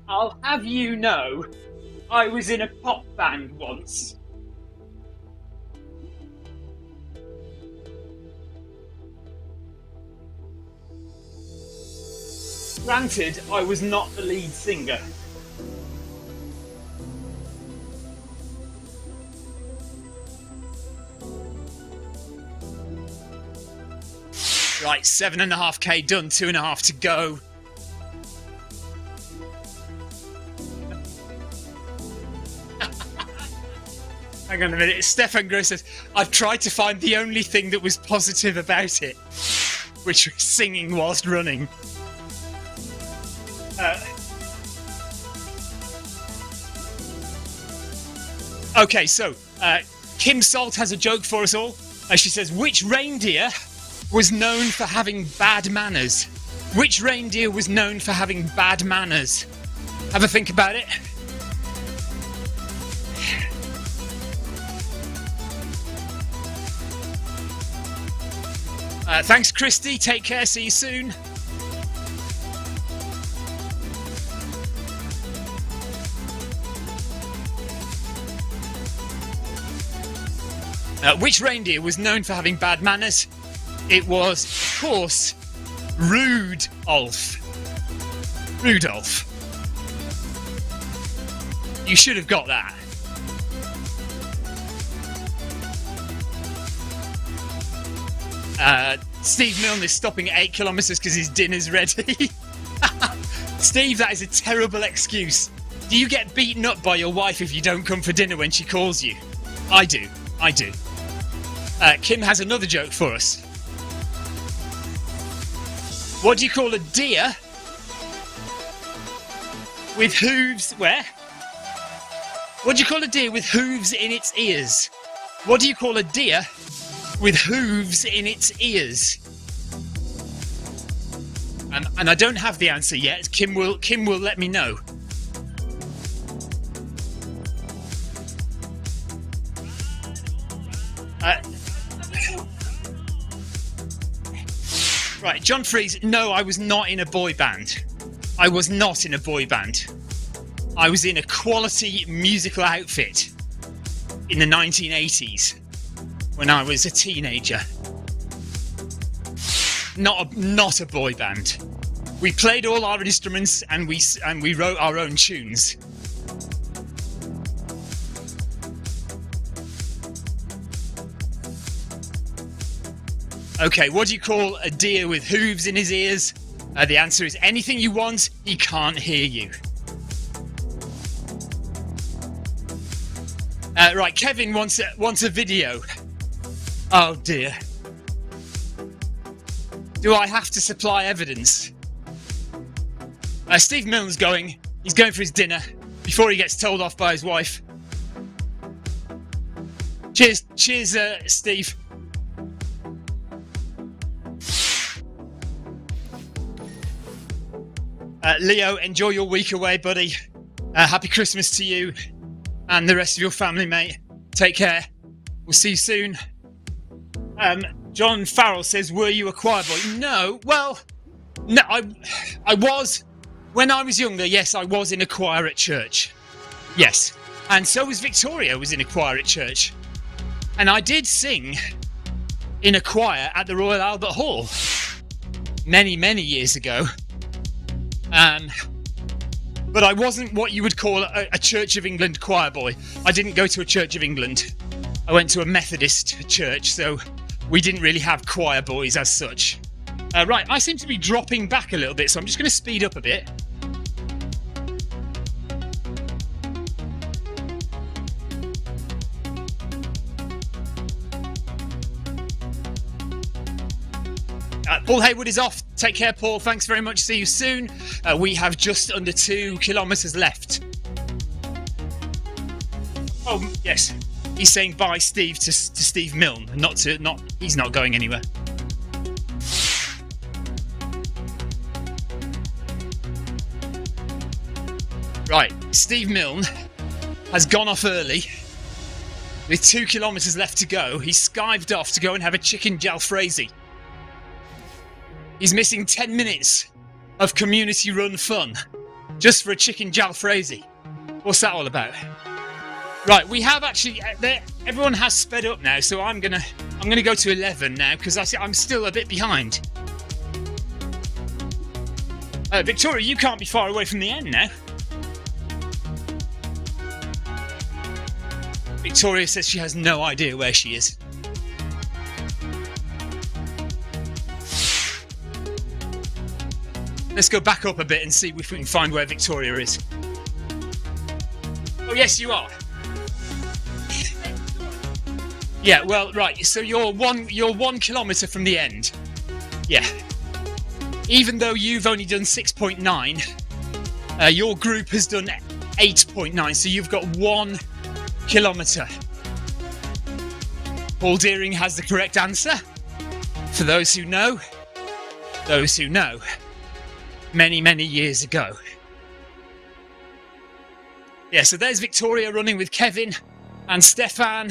I'll have you know, I was in a pop band once. Granted, I was not the lead singer. Right, 7.5k done, 2.5 to go. Hang on a minute, Stefan Gross says, I've tried to find the only thing that was positive about it, which was singing whilst running. Okay, so Kim Salt has a joke for us all. She says, which reindeer was known for having bad manners? Which reindeer was known for having bad manners? Have a think about it. Thanks, Christy. Take care. See you soon. Which reindeer was known for having bad manners? It was, of course, Rudolph. Rudolph. You should have got that. Steve Milne is stopping at 8 kilometres because his dinner's ready. Steve, that is a terrible excuse. Do you get beaten up by your wife if you don't come for dinner when she calls you? I do. I do. Kim has another joke for us. What do you call a deer with hooves? Where? What do you call a deer with hooves in its ears? What do you call a deer with hooves in its ears? And I don't have the answer yet. Kim will let me know. Right, John Fries, no, I was not in a boy band. I was not in a boy band. I was in a quality musical outfit in the 1980s when I was a teenager. Not a boy band. We played all our instruments and we wrote our own tunes. Okay, what do you call a deer with hooves in his ears? The answer is anything you want, he can't hear you. Right, Kevin wants a video. Oh dear. Do I have to supply evidence? Steve Milne's going. He's going for his dinner before he gets told off by his wife. Cheers, Steve. Leo, enjoy your week away, buddy. Happy Christmas to you and the rest of your family, mate. Take care. We'll see you soon. John Farrell says, were you a choir boy? No. Well, no, I was. When I was younger, yes, I was in a choir at church. Yes. And so was Victoria, was in a choir at church. And I did sing in a choir at the Royal Albert Hall many, many years ago. But I wasn't what you would call a Church of England choir boy. I didn't go to a Church of England. I went to a Methodist church, so we didn't really have choir boys as such. Right, I seem to be dropping back a little bit, so I'm just going to speed up a bit. Paul Hayward is off. Take care, Paul. Thanks very much. See you soon. We have just under 2 kilometres left. Oh, yes. He's saying bye, Steve, to Steve Milne. He's not going anywhere. Right, Steve Milne has gone off early. With 2 kilometres left to go, he's skived off to go and have a chicken jalfrezi. He's missing 10 minutes of community run fun just for a chicken jalfrezi. What's that all about? Right, we have actually everyone has sped up now, so I'm gonna go to 11 now because I'm still a bit behind. Victoria, you can't be far away from the end now. Victoria says she has no idea where she is. Let's go back up a bit and see if we can find where Victoria is. Oh, yes, you are. Yeah, well, right. So you're 1 kilometre from the end. Yeah. Even though you've only done 6.9, your group has done 8.9. So you've got 1 kilometre. Paul Deering has the correct answer. For those who know, many, many years ago. Yeah, so there's Victoria running with Kevin and Stefan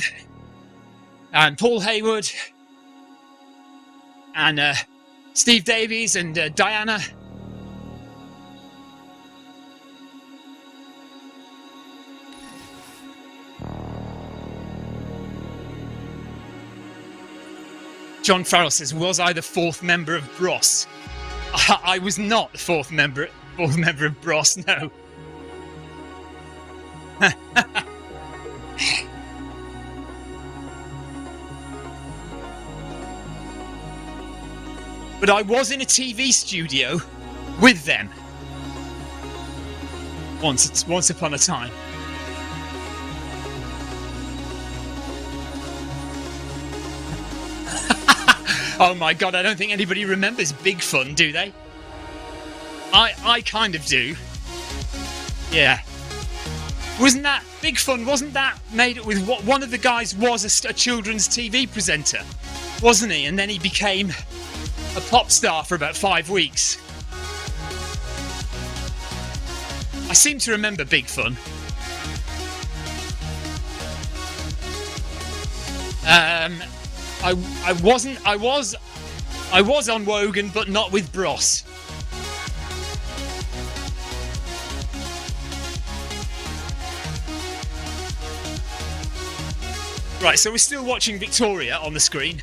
and Paul Hayward and Steve Davies and Diana. John Farrell says, was I the 4th member of Bros? I was not the 4th member of Bros, no. But I was in a TV studio with them once upon a time. Oh my god, I don't think anybody remembers Big Fun, do they? I kind of do. Yeah. Wasn't that Big Fun? Wasn't that made up with one of the guys was a children's TV presenter, wasn't he? And then he became a pop star for about 5 weeks. I seem to remember Big Fun. I was I was on Wogan, but not with Bros. Right, so we're still watching Victoria on the screen.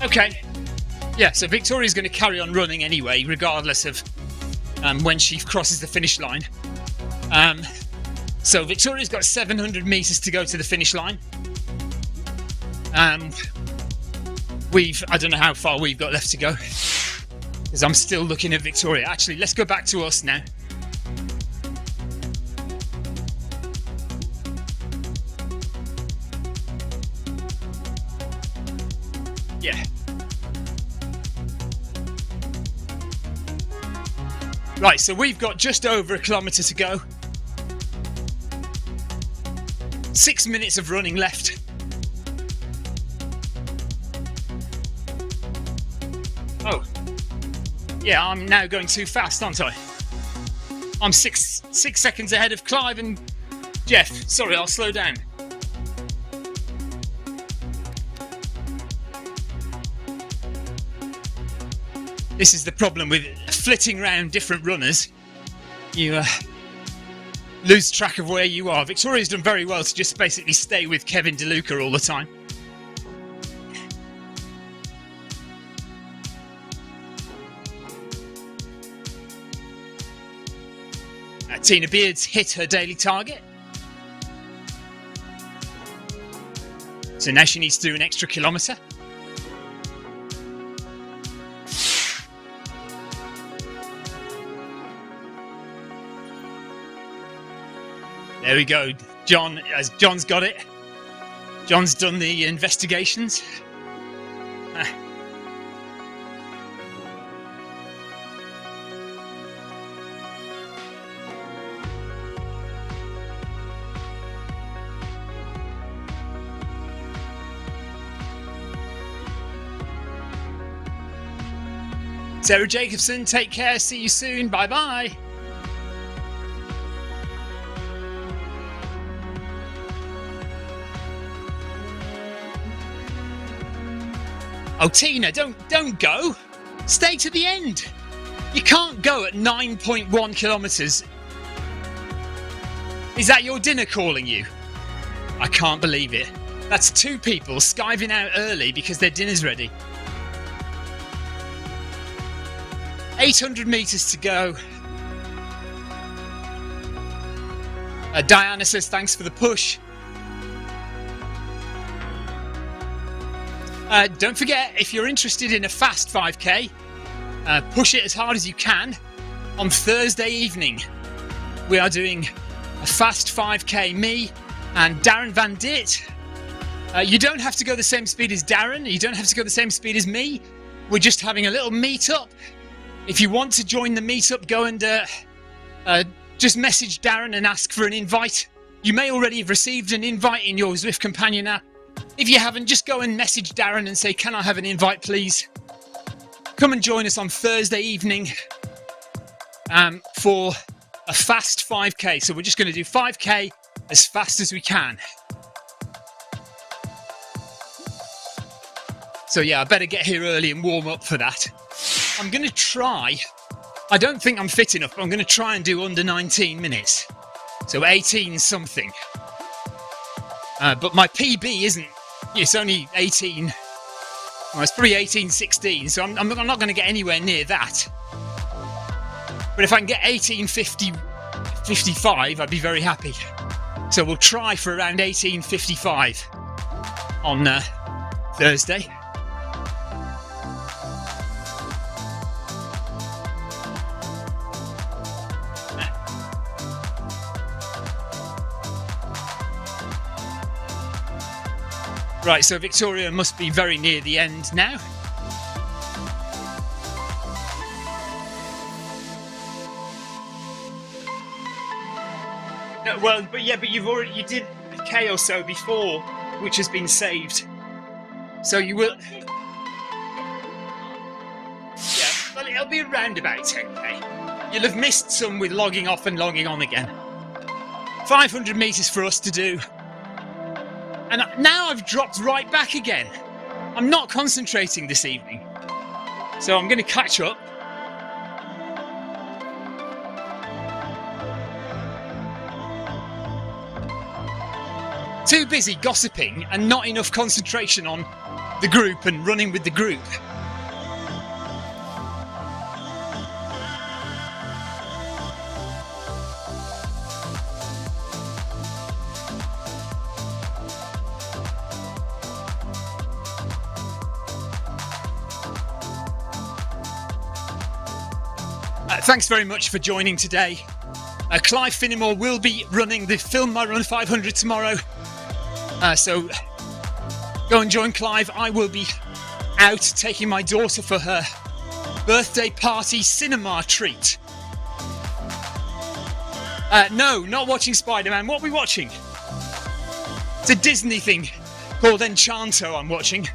Okay. Yeah, so Victoria's going to carry on running anyway, regardless of when she crosses the finish line. So Victoria's got 700 metres to go to the finish line. I don't know how far we've got left to go, because I'm still looking at Victoria. Actually, let's go back to us now. Yeah. Right, so we've got just over a kilometre to go. 6 minutes of running left. Oh. Yeah, I'm now going too fast, aren't I? I'm six seconds ahead of Clive and Jeff. Sorry, I'll slow down. This is the problem with flitting around different runners. You lose track of where you are. Victoria's done very well to just basically stay with Kevin DeLuca all the time. Tina Beard's hit her daily target. So now she needs to do an extra kilometre. There we go. John's got it. John's done the investigations. Sarah Jacobson, take care. See you soon. Bye bye. Oh, Tina, don't go. Stay to the end. You can't go at 9.1 kilometres. Is that your dinner calling you? I can't believe it. That's two people skiving out early because their dinner's ready. 800 metres to go. Diana says thanks for the push. Don't forget, if you're interested in a fast 5k, push it as hard as you can. On Thursday evening, we are doing a fast 5k, me and Darren Van Dit. You don't have to go the same speed as Darren. You don't have to go the same speed as me. We're just having a little meet-up. If you want to join the meet-up, go and just message Darren and ask for an invite. You may already have received an invite in your Zwift Companion app. If you haven't, just go and message Darren and say, can I have an invite, please? Come and join us on Thursday evening for a fast 5k. So we're just going to do 5k as fast as we can. So yeah, I better get here early and warm up for that. I'm going to try, I don't think I'm fit enough, but I'm going to try and do under 19 minutes. So 18 something. But my PB isn't, it's only 18, well, it's probably 18:16, so I'm not going to get anywhere near that. But if I can get 18:55, I'd be very happy. So we'll try for around 18:55 on Thursday. Right, so Victoria must be very near the end now. No, well, but you did a K or so before, which has been saved. So you will. well, it'll be around about 10k. You'll have missed some with logging off and logging on again. 500 metres for us to do. And now I've dropped right back again. I'm not concentrating this evening. So I'm going to catch up. Too busy gossiping and not enough concentration on the group and running with the group. Thanks very much for joining today. Clive Finnemore will be running the Film My Run 500 tomorrow. So go and join Clive. I will be out taking my daughter for her birthday party cinema treat. No, not watching Spider-Man. What are we watching? It's a Disney thing called Enchanto I'm watching.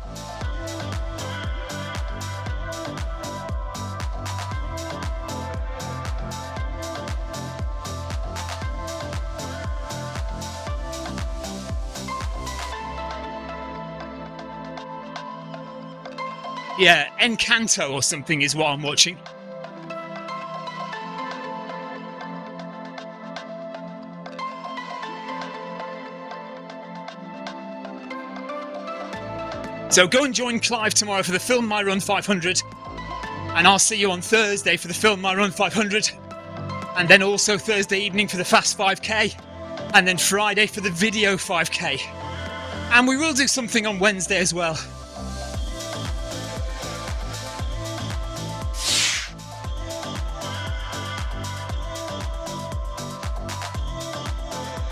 Yeah, Encanto or something is what I'm watching. So go and join Clive tomorrow for the Film My Run 500. And I'll see you on Thursday for the Film My Run 500. And then also Thursday evening for the Fast 5k. And then Friday for the Video 5k. And we will do something on Wednesday as well.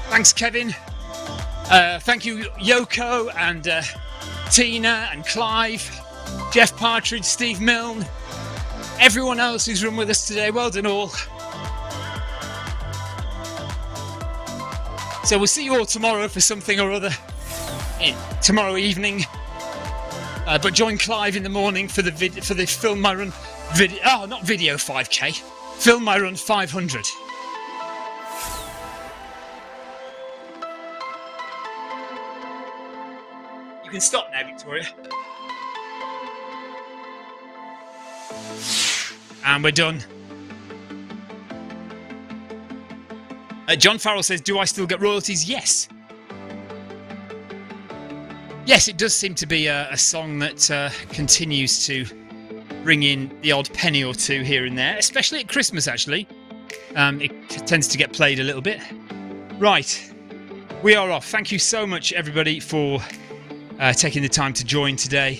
Thanks, Kevin. Thank you, Yoko and Tina and Clive, Jeff Partridge, Steve Milne, everyone else who's run with us today. Well done all. So we'll see you all tomorrow for something or other. Tomorrow evening. But join Clive in the morning for the Film My Run video. Oh, not Video 5k. Film My Run 500. You can stop now, Victoria. And we're done. John Farrell says, do I still get royalties? Yes. Yes, it does seem to be a song that continues to bring in the odd penny or two here and there, especially at Christmas, actually. It tends to get played a little bit. Right. We are off. Thank you so much, everybody, for taking the time to join today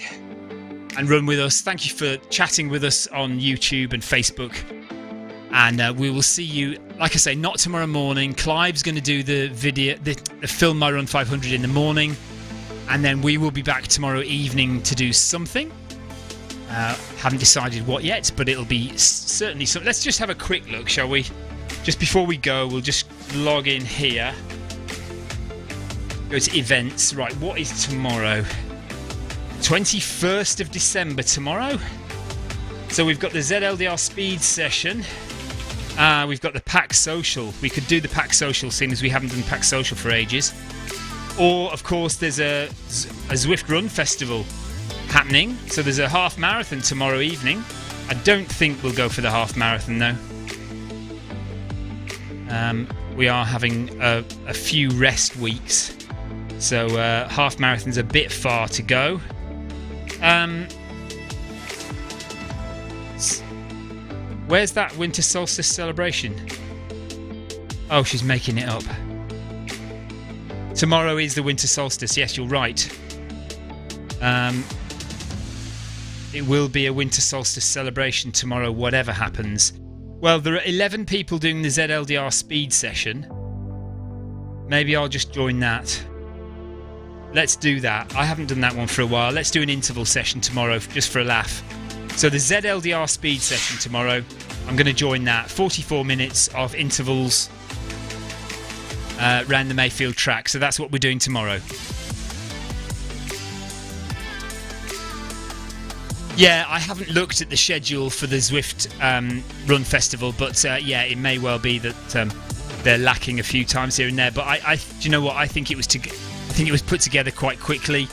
and run with us. Thank you for chatting with us on YouTube and Facebook. And we will see you, like I say, not tomorrow morning. Clive's going to do the video, the Film My Run 500 in the morning. And then we will be back tomorrow evening to do something. Haven't decided what yet, but it'll be certainly something. Let's just have a quick look, shall we? Just before we go, we'll just log in here. Go to events. Right, what is tomorrow? 21st of December tomorrow. So we've got the ZLDR speed session. We've got the PACK social. We could do the PACK social, seeing as we haven't done PACK social for ages. Or, of course, there's a Zwift Run festival happening. So there's a half marathon tomorrow evening. I don't think we'll go for the half marathon, though. We are having a few rest weeks. So half marathon's a bit far to go. Where's that winter solstice celebration? Oh, she's making it up. Tomorrow is the winter solstice. Yes, you're right. It will be a winter solstice celebration tomorrow, whatever happens. Well, there are 11 people doing the ZLDR speed session. Maybe I'll just join that. Let's do that. I haven't done that one for a while. Let's do an interval session tomorrow, just for a laugh. So the ZLDR speed session tomorrow, I'm going to join that. 44 minutes of intervals around the Mayfield track. So that's what we're doing tomorrow. Yeah, I haven't looked at the schedule for the Zwift Run Festival, but yeah, it may well be that they're lacking a few times here and there. But do you know what? I think it was put together quite quickly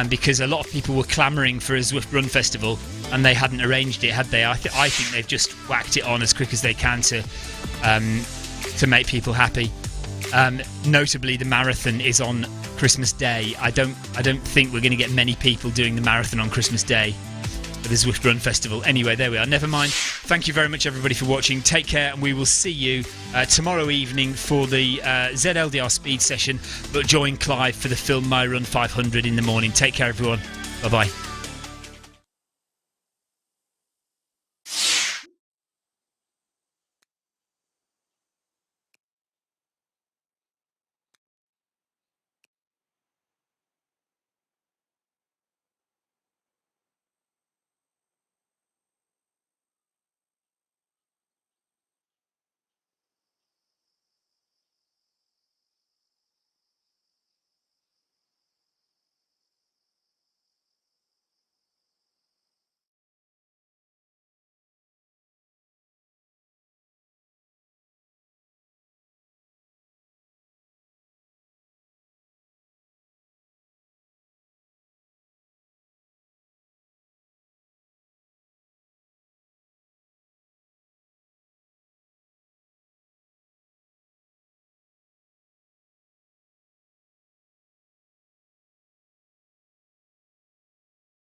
because a lot of people were clamouring for a Zwift Run Festival and they hadn't arranged it, had they? I think they've just whacked it on as quick as they can to make people happy. Notably, the marathon is on Christmas Day. I don't think we're going to get many people doing the marathon on Christmas Day for the Zwift Run Festival. Anyway, there we are. Never mind. Thank you very much, everybody, for watching. Take care, and we will see you tomorrow evening for the ZLDR speed session. But join Clive for the Film My Run 500 in the morning. Take care, everyone. Bye-bye.